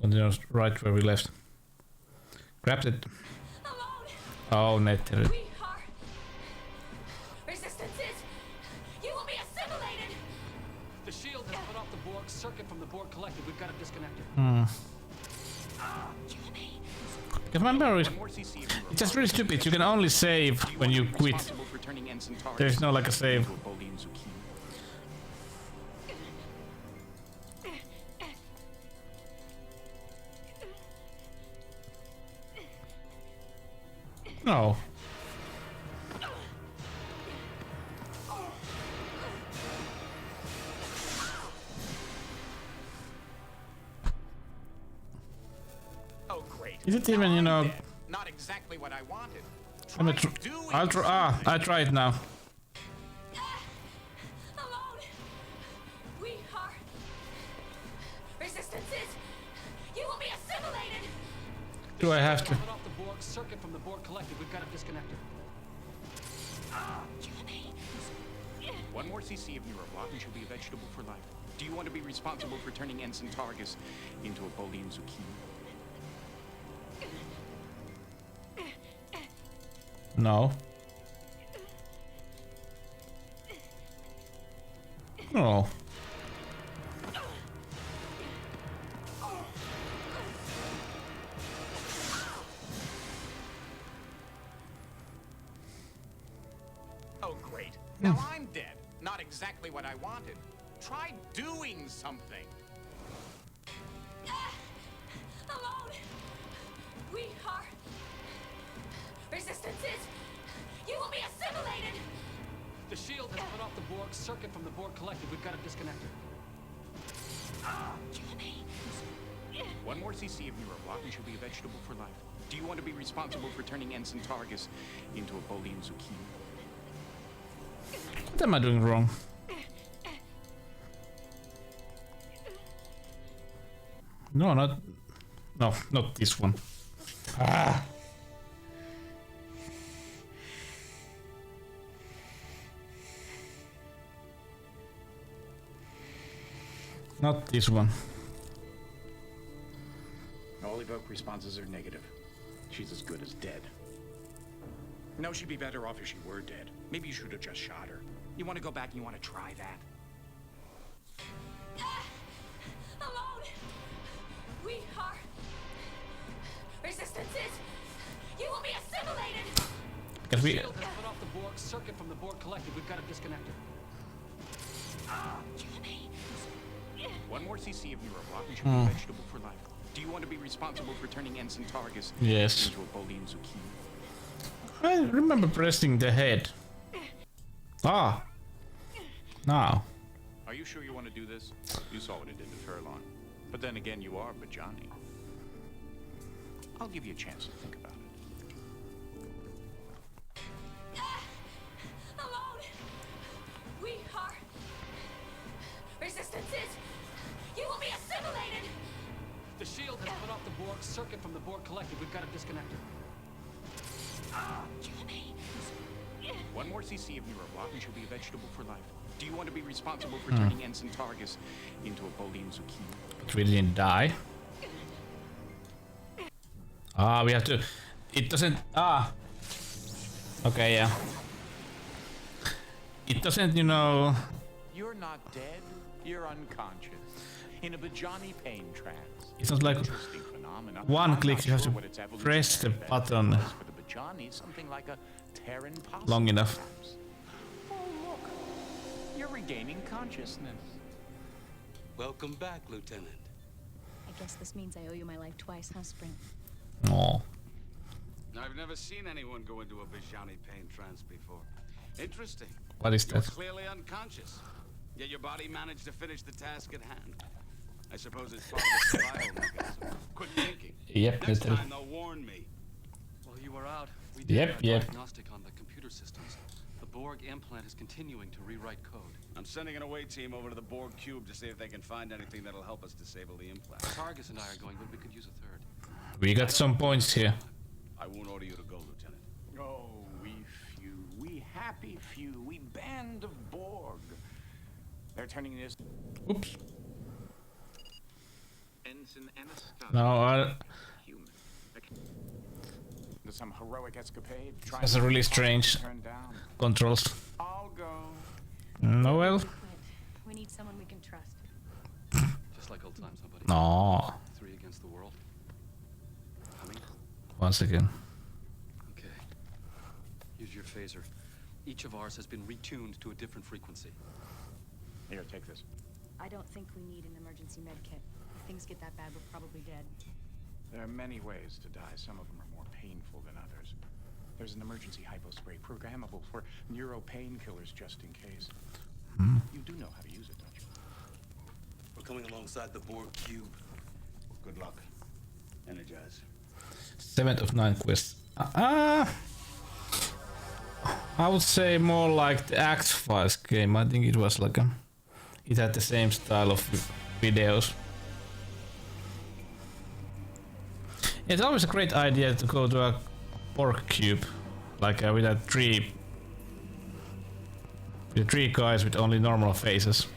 Continue right where we left. Grabbed it. Oh, Nether. Resistances, you will be assimilated. The shield has put off the Borg circuit from the Borg collective. We've got to disconnect it. Because my memory is... It's just really stupid. You can only save when you quit. There's no like a save. No. Oh, great. Is it even, you know... Not exactly what I wanted. I try it now. Alone. We are resistances. You will be assimilated. Do I have to? Put off the Borg circuit from the Borg collective. We've got to disconnect it. One more CC of Neuroblock and she'll be a vegetable for life. Do you want to be responsible for turning Ensign Targus into a Bolian zucchini? No. No. Oh, great. Now I'm dead. Not exactly what I wanted. Try doing something. Alone. We are resistances. You will be assimilated. The shield has put off the Borg circuit from the Borg collective. We've got to disconnect it. One more CC of Neuroblock and she'll be a vegetable for life. Do you want to be responsible for turning Ensign Targus into a Bolian zucchini? What am I doing wrong? No, not this one. Ah. Not this one. All evoke responses are negative. She's as good as dead. No, she'd be better off if she were dead. Maybe you should have just shot her. You want to go back and you want to try that? Alone. We are resistances. You will be assimilated. Because we... The shield has put off the Borg circuit from the Borg collective. We've got to disconnect it. One more CC of Neuroblock and she'll be a vegetable for life. Do you want to be responsible for turning Ensign Targus into a Bolian zucchini? I remember pressing the head. Ah. Now. Are you sure you want to do this? You saw what it did to Furlong. But then again, you are Bajani. I'll give you a chance to think about it. Alone. We are shield has put off the Borg circuit from the Borg collective. We've got to disconnect it. One more CC of neuroblock and she'll be a vegetable for life. Do you want to be responsible for turning Ensign Targus into a Bolian zucchini? But we didn't die. Ah, we have to... It doesn't... Ah! Okay, yeah. It doesn't, you know... You're not dead. You're unconscious. In a Bajani pain trance. It's not like one click, you have to press the button For the Bajani, something like a Terran possum, long enough. perhaps. Oh, look. You're regaining consciousness. Welcome back, Lieutenant. I guess this means I owe you my life twice, huh, Sprint? Oh. I've never seen anyone go into a Bajani pain trance before. Interesting. What is You're that? clearly unconscious, yet your body managed to finish the task at hand. I suppose it's part of the survival mechanism. Quick thinking. Yep, Next little. time they'll warn me. While you were out, we did Yep, a yep. diagnostic on the computer systems. The Borg implant is continuing to rewrite code. I'm sending an away team over to the Borg cube to see if they can find anything that'll help us disable the implant. Targus and I are going, but we could use a third. We got some points here. I won't order you to go, Lieutenant. Oh, we few, we happy few, we band of Borg. They're turning this. Oops. Ensign Anastasia. No, Human. Some heroic escapade. that's a really strange controls. I'll go. No, well. We need someone we can trust. Just like old times, huh, buddy? No. 3 against the world. Coming? Once again. Okay. Use your phaser. Each of ours has been retuned to a different frequency. Here, take this. I don't think we need an emergency med kit. If things get that bad, we're probably dead. There are many ways to die. Some of them are more painful than others. There's an emergency hypospray programmable for neuro painkillers just in case. You do know how to use it, don't you? We're coming alongside the Borg cube. Good luck. Energize. 7th of 9 quests. I would say more like the X-Files game. I think it was like a... It had the same style of videos. It's always a great idea to go to a Borg cube, like with a tree, with 3 guys with only normal faces.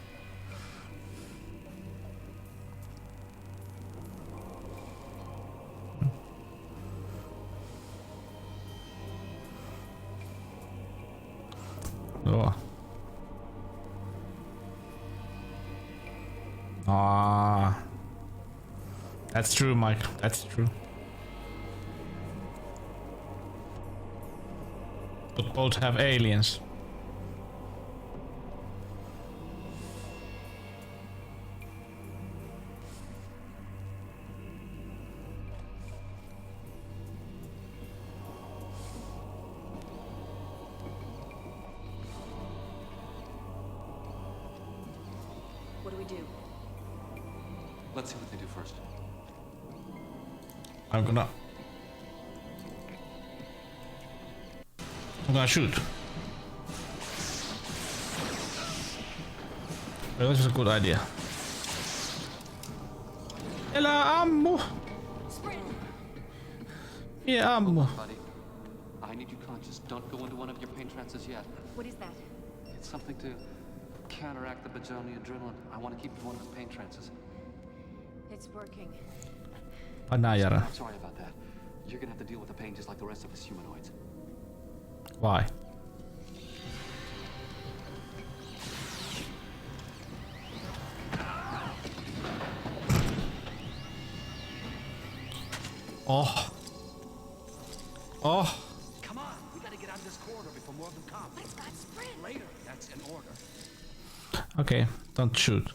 Oh. Ah, that's true, Mike. That's true. But both have aliens. What do we do? Let's see what they do first. I'm gonna shoot. Well, this is a good idea. Älä ammu! Yeah, ammu. Buddy, I need you conscious. Don't go into one of your pain trances yet. What is that? It's something to counteract the Bajani adrenaline. I want to keep you in one of his pain trances. It's working. Panajara. I'm sorry about that. You're gonna have to deal with the pain just like the rest of us humanoids. Why? Oh. Oh. Come on, we gotta get out of this corridor before more of them come. Let's not sprint. Later, that's an order. Okay, don't shoot.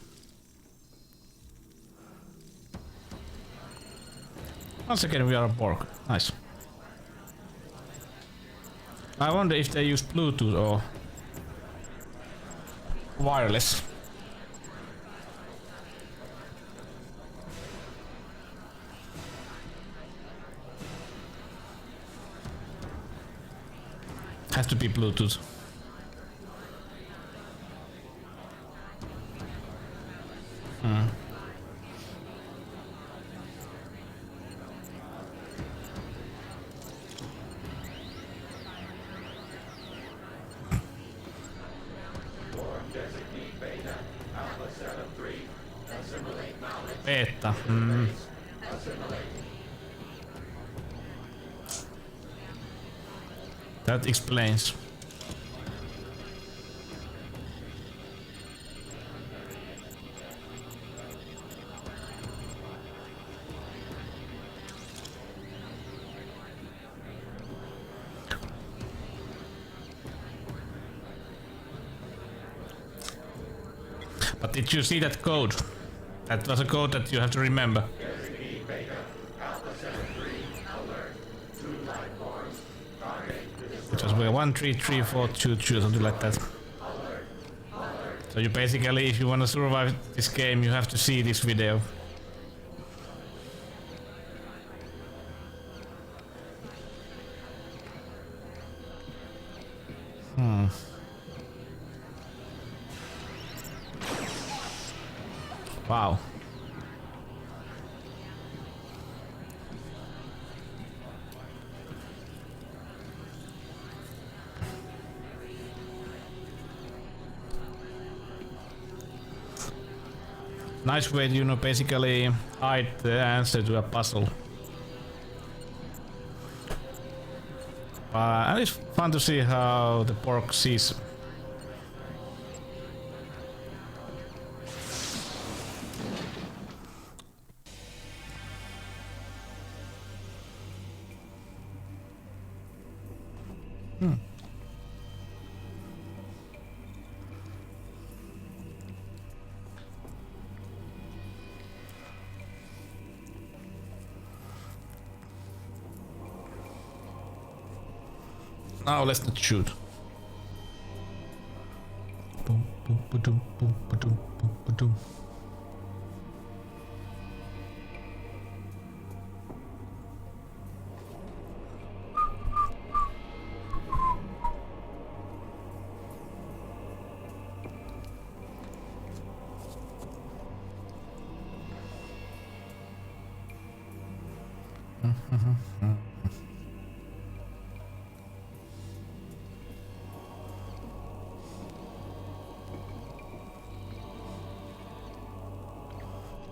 Once again, we are a Borg. Nice. I wonder if they use Bluetooth or wireless. Has to be Bluetooth. Beta. That explains. But did you see that code? That was a code that you have to remember. It was 133422, something like that. So you basically, if you want to survive this game, you have to see this video. Wow. Nice way to, you know, basically hide the answer to a puzzle. And it's fun to see how the Borg sees. Now let's not shoot. Boom, boom, ba-doom, boom, ba-doom, boom, ba-doom.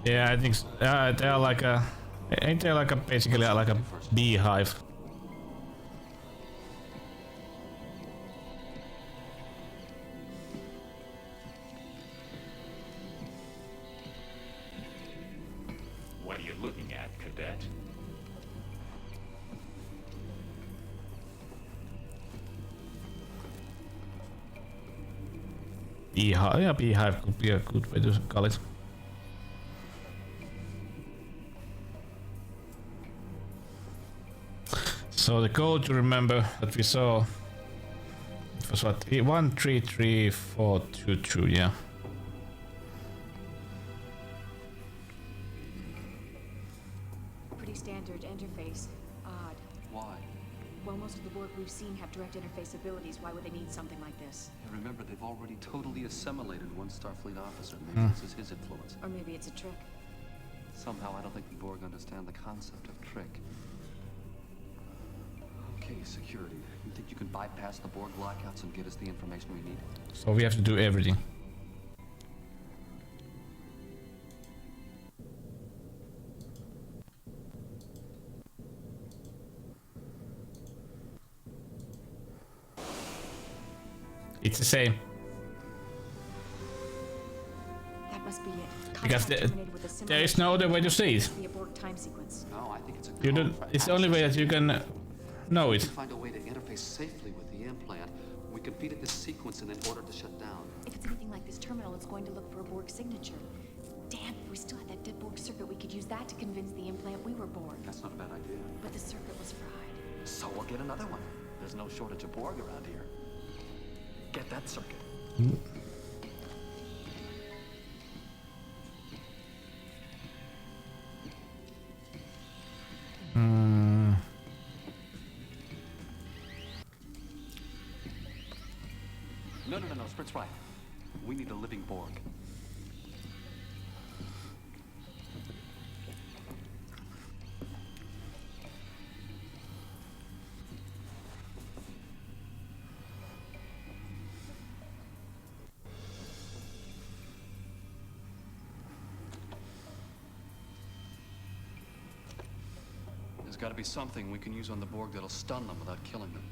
Yeah, I think they are like a... Ain't they like a basically like a beehive? What are you looking at, Cadet? Beehive, yeah, beehive could be a good way to call it. So the code to remember that we saw, it was what, 133422, yeah. Pretty standard interface. Odd. Why? Well, most of the Borg we've seen have direct interface abilities. Why would they need something like this? And remember, they've already totally assimilated one Starfleet officer. Maybe this is his influence. Or maybe it's a trick. Somehow, I don't think the Borg understand the concept of trick. Okay, security. You think you can bypass the Borg lockouts and get us the information we need? So we have to do everything. It's the same. That must be it. Because there is no other way to see it. Be a Borg time sequence. No, I think it's a You don't, it's the only way that you can know it. If we find a way to interface safely with the implant, we can feed it this sequence and then order it to shut down. If it's anything like this terminal, it's going to look for a Borg signature. Damn, we still had that dead Borg circuit. We could use that to convince the implant we were Borg. That's not a bad idea. But the circuit was fried. So we'll get another one. There's no shortage of Borg around here. Get that circuit. No, Sprit's right. We need a living Borg. got to be something we can use on the Borg that'll stun them without killing them.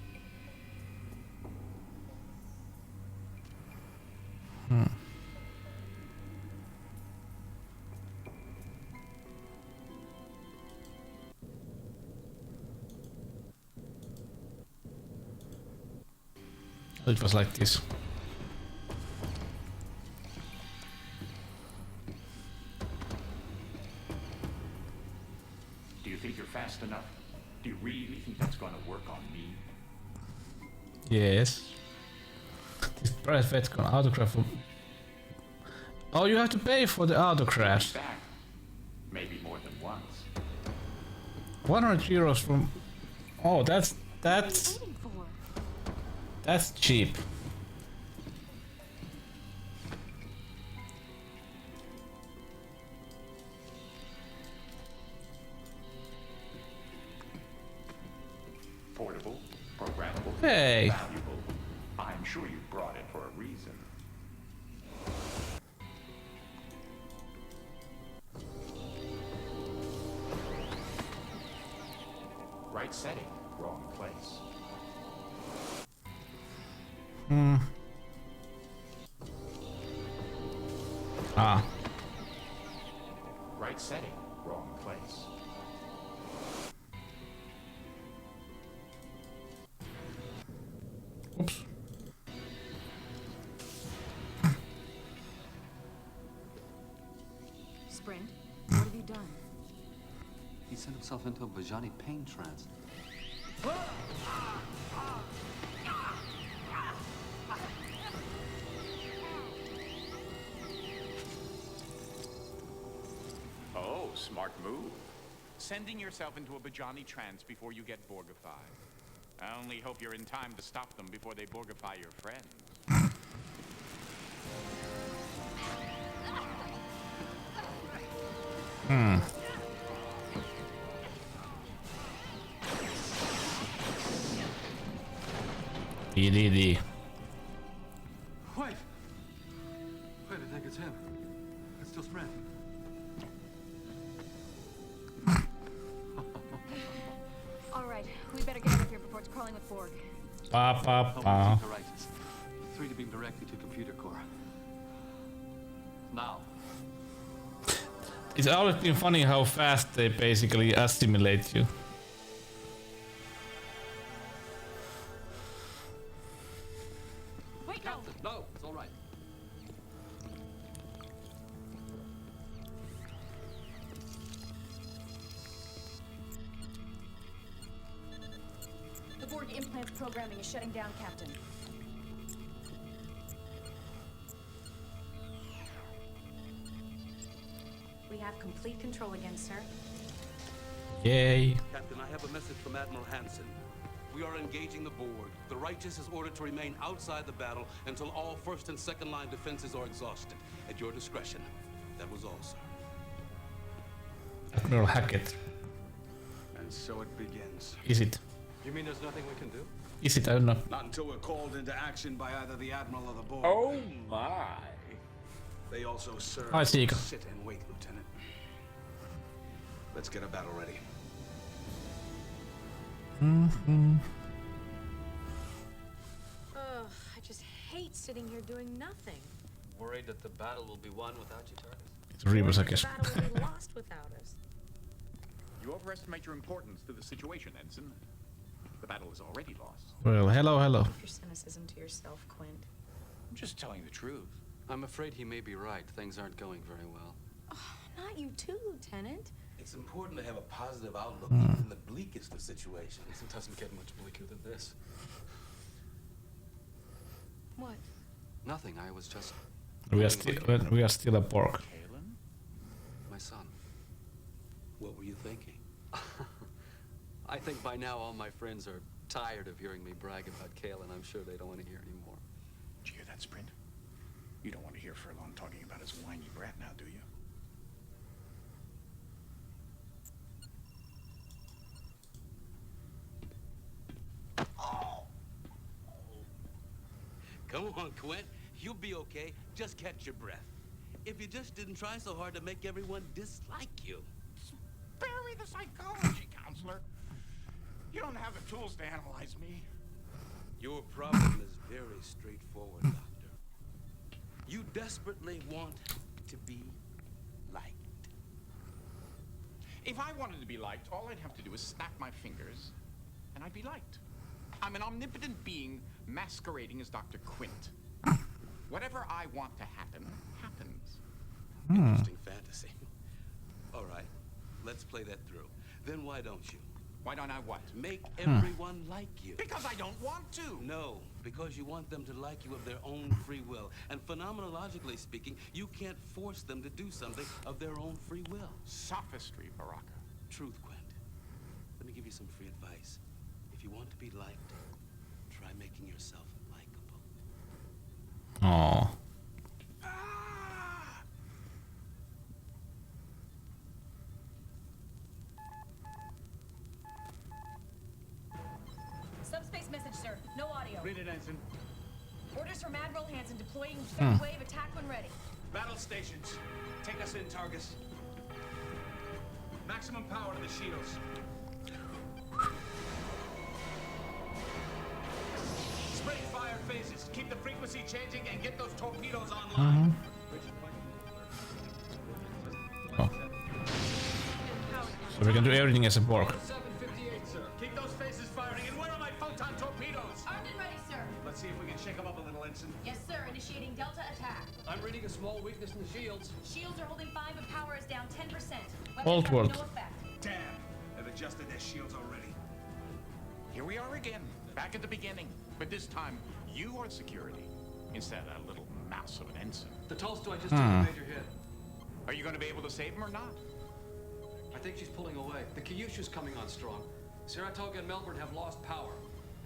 It was like this. Do you think you're fast enough? Do you really think that's going to work on me? Yes. This price vet's gonna autograph. Oh, you have to pay for the autographs. Back. Maybe more than once. 100 euros from. Oh, that's cheap. Portable, programmable, Hey. valuable. I'm sure you brought it for a reason. Right setting, wrong place. Ah. Right setting, wrong place. Oops. Sprint, what have you done? He sent himself into a Bajani pain trance. Oh, smart move. Sending yourself into a Bajani trance before you get Borgified. I only hope you're in time to stop them before they Borgify your friends. EDD. Wait! Wait, I think it's him. It's still Sprint. All right, we better get out of here before it's crawling with Borg. Pa pa pa. Horizons. 3 to beam directly to computer core. Now. It's always been funny how fast they basically assimilate you. Wait, no! No, it's all right. The Borg implant programming is shutting down, Captain. We have complete control again, sir. Yay. Captain, I have a message from Admiral Hansen. We are engaging the Borg. The Righteous is ordered to remain outside the battle until all first and second line defenses are exhausted. At your discretion. That was all, sir. Admiral Hackett. And so it begins. Is it? You mean there's nothing we can do? Is it? I don't know. Not until we're called into action by either the Admiral or the Borg. Oh my. They also serve. Hi, Seeker. Sit and wait, Lieutenant. Let's get a battle ready. Ugh, I just hate sitting here doing nothing. Worried that the battle will be won without you, TARDIS? It's Rebus, I guess. The battle will be lost without us. You overestimate your importance to the situation, Ensign. The battle is already lost. Well, hello, hello. Keep your cynicism to yourself, Quint. I'm just telling the truth. I'm afraid he may be right. Things aren't going very well. Oh, not you too, Lieutenant. It's important to have a positive outlook even in the bleakest of situations. It doesn't get much bleaker than this. What? Nothing. I was just... We are still a Borg. Kalen? My son. What were you thinking? I think by now all my friends are tired of hearing me brag about Kalen. I'm sure they don't want to hear anymore. Did you hear that, Sprint? You don't want to hear Furlong talking about his whiny brat now, do you? Come on, Quint. You'll be okay. Just catch your breath. If you just didn't try so hard to make everyone dislike you. Spare me the psychology, counselor. You don't have the tools to analyze me. Your problem is very straightforward, Doctor. You desperately want to be liked. If I wanted to be liked, all I'd have to do is snap my fingers, and I'd be liked. I'm an omnipotent being masquerading as Dr. Quint. Whatever I want to happen, happens. Interesting fantasy. All right, let's play that through. Then why don't you? Why don't I what? Make everyone like you. Because I don't want to. No, because you want them to like you of their own free will. And phenomenologically speaking, you can't force them to do something of their own free will. Sophistry, Baraka. Truth, Quint. Let me give you some free advice. If you want to be liked, try making yourself likable. Oh. Subspace message, sir. No audio. Read it, Ensign. Orders from Admiral Hansen deploying third wave attack when ready. Battle stations. Take us in, Targus. Maximum power to the shields. Spring fire phases. Keep the frequency changing and get those torpedoes online. Oh. So we can do everything as a Borg. 758, sir. Keep those phases firing. And where are my photon torpedoes? Armed and ready, sir. Let's see if we can shake them up a little, Ensign. Yes, sir. Initiating Delta attack. I'm reading a small weakness in the shields. Shields are holding 5 and power is down 10%. Old Weapons world. have no effect. Damn. They've adjusted their shields already. Here we are again, back at the beginning. But this time, you are security, instead of that little mouse of an ensign. The Tolstoy just took a major hit. Are you going to be able to save him or not? I think she's pulling away. The Kyushu's coming on strong. Saratoga and Melbourne have lost power.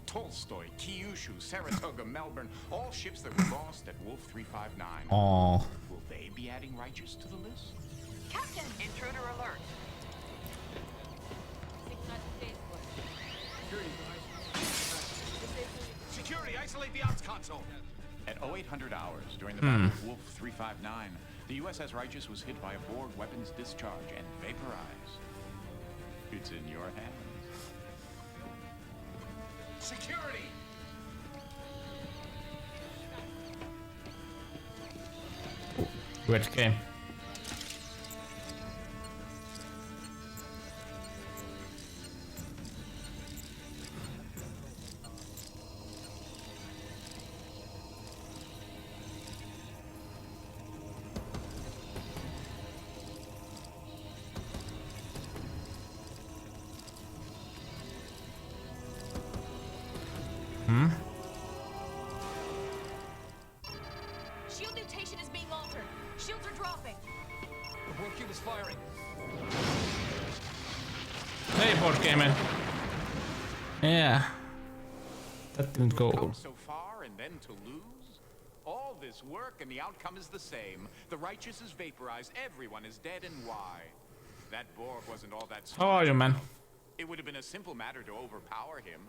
Tolstoy, Kyushu, Saratoga, Melbourne, all ships that were lost at Wolf 359. Oh. Will they be adding Righteous to the list? Captain! Intruder alert. Security, isolate the ops console. At 0800 hours, during the Battle of Wolf 359, the USS Righteous was hit by a Borg weapons discharge and vaporized. It's in your hands. Security! Weird game. Shield mutation is being altered. Shields are dropping. The Borg cube is firing. Hey, Borg gamer. Yeah. That didn't go. Come so far and then to lose? All this work and the outcome is the same. The Righteous is vaporized, everyone is dead, and why? That Borg wasn't all that smart. How are you, man? It would have been a simple matter to overpower him.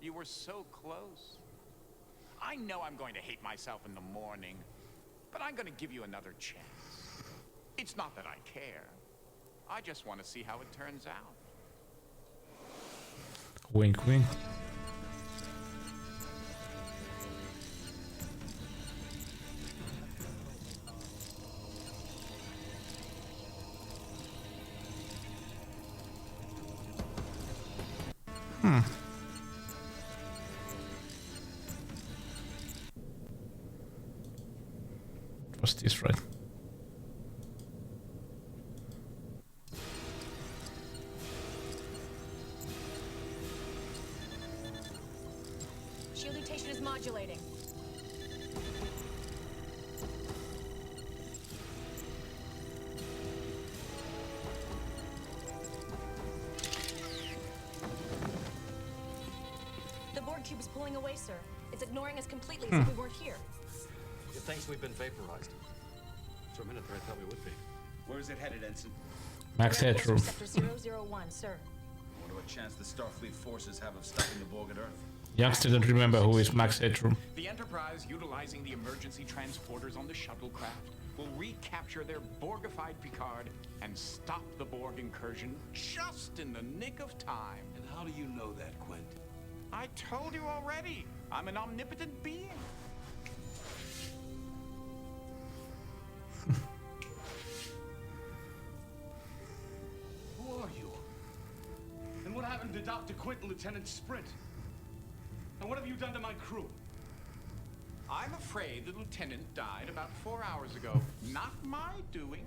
You were so close. I know I'm going to hate myself in the morning, but I'm going to give you another chance. It's not that I care. I just want to see how it turns out. Wink, wink. Was this right? Shield mutation is modulating. The Borg cube is pulling away, sir. It's ignoring us completely as if we weren't here. It thinks we've been vaporized. For a minute there, I thought we would be. Where is it headed, Ensign? Max headroom. Sector 001, sir. I wonder what chance the Starfleet forces have of stopping the Borg at Earth. Youngster don't remember who is Max Headroom. The Enterprise, utilizing the emergency transporters on the shuttlecraft, will recapture their Borgified Picard and stop the Borg incursion just in the nick of time. And How do you know that, Quint? I told you already. I'm an omnipotent being. Who are you? And what happened to Dr. Quint and Lieutenant Sprint? And what have you done to my crew? I'm afraid the lieutenant died about 4 hours ago. Not my doing.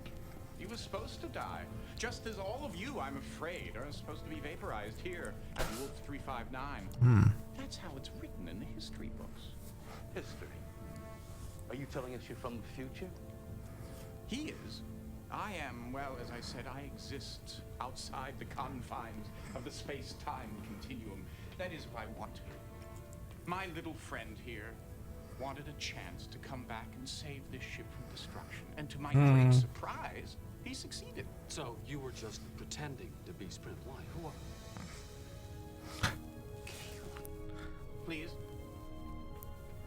He was supposed to die. Just as all of you, I'm afraid, are supposed to be vaporized here at Wolf 359. That's how it's written in the history books. History. Are you telling us you're from the future? He is. I am, well, as I said, I exist outside the confines of the space-time continuum. That is what I want. My little friend here wanted a chance to come back and save this ship from destruction. And to my great surprise, he succeeded. So you were just pretending to be Sprint Light. Who are Please.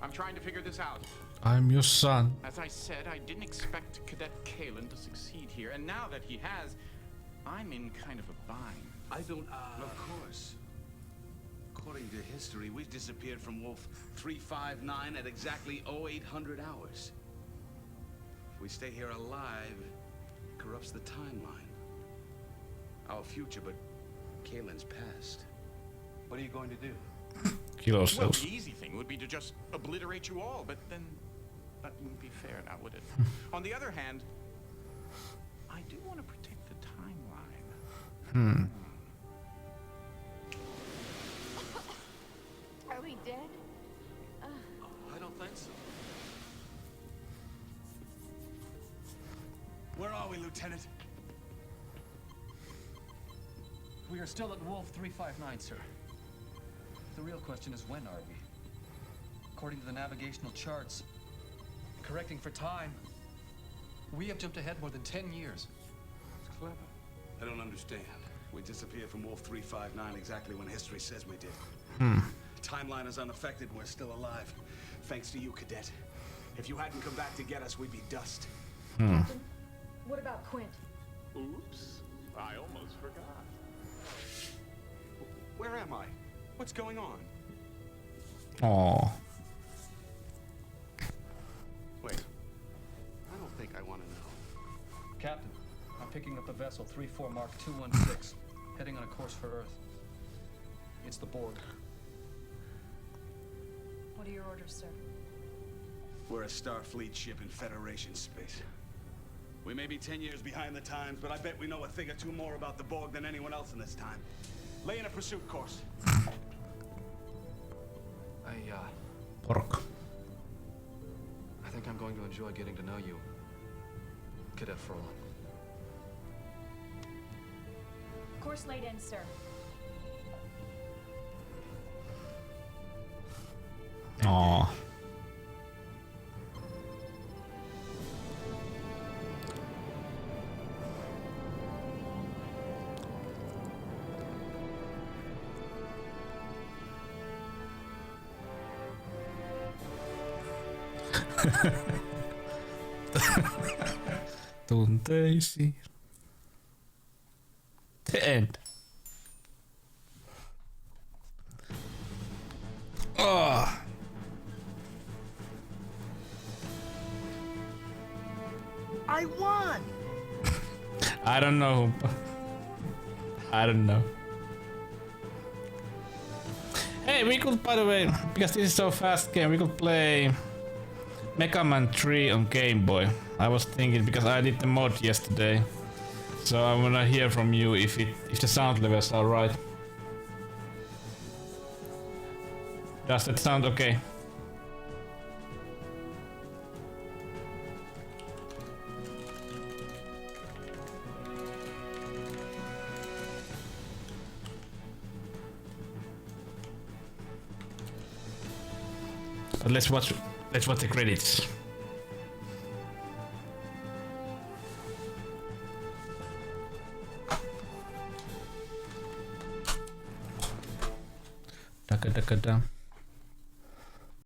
I'm trying to figure this out. I'm your son. As I said, I didn't expect Cadet Kalen to succeed here, and now that he has, I'm in kind of a bind. I don't, Of course. According to history, we disappeared from Wolf 359 at exactly 0800 hours. If we stay here alive, it corrupts the timeline. Our future, but Kalen's past. What are you going to do? Kill Well, ourselves. the easy thing would be to just obliterate you all, but then that wouldn't be fair now, would it? On the other hand, I do want to protect the timeline. Are we dead? I don't think so. Where are we, Lieutenant? We are still at Wolf 359, sir. The real question is, when are we? According to the navigational charts, correcting for time, we have jumped ahead more than 10 years. It's clever. I don't understand. We disappeared from Wolf 359 exactly when history says we did. Timeline is unaffected and we're still alive. Thanks to you, Cadet. If you hadn't come back to get us, we'd be dust. Captain, what about Quint? Oops. I almost forgot. Where am I? What's going on? Aww. Wait. I don't think I want to know. Captain, I'm picking up the vessel 34 Mark 216, heading on a course for Earth. It's the Borg. What are your orders, sir? We're a Starfleet ship in Federation space. We may be 10 years behind the times, but I bet we know a thing or two more about the Borg than anyone else in this time. Lay in a pursuit course. Borg. I think I'm going to enjoy getting to know you, Cadet Furlong. Course laid in, sir. Aww. Tunteisiin. The end. Oh. I won! I don't know. I don't know. Hey, we could, by the way, because this is so fast game, we could play Mega Man 3 on Game Boy. I was thinking because I did the mod yesterday, so I wanna hear from you if the sound levels are right. Does that sound okay? But let's watch the credits. Daka daka da.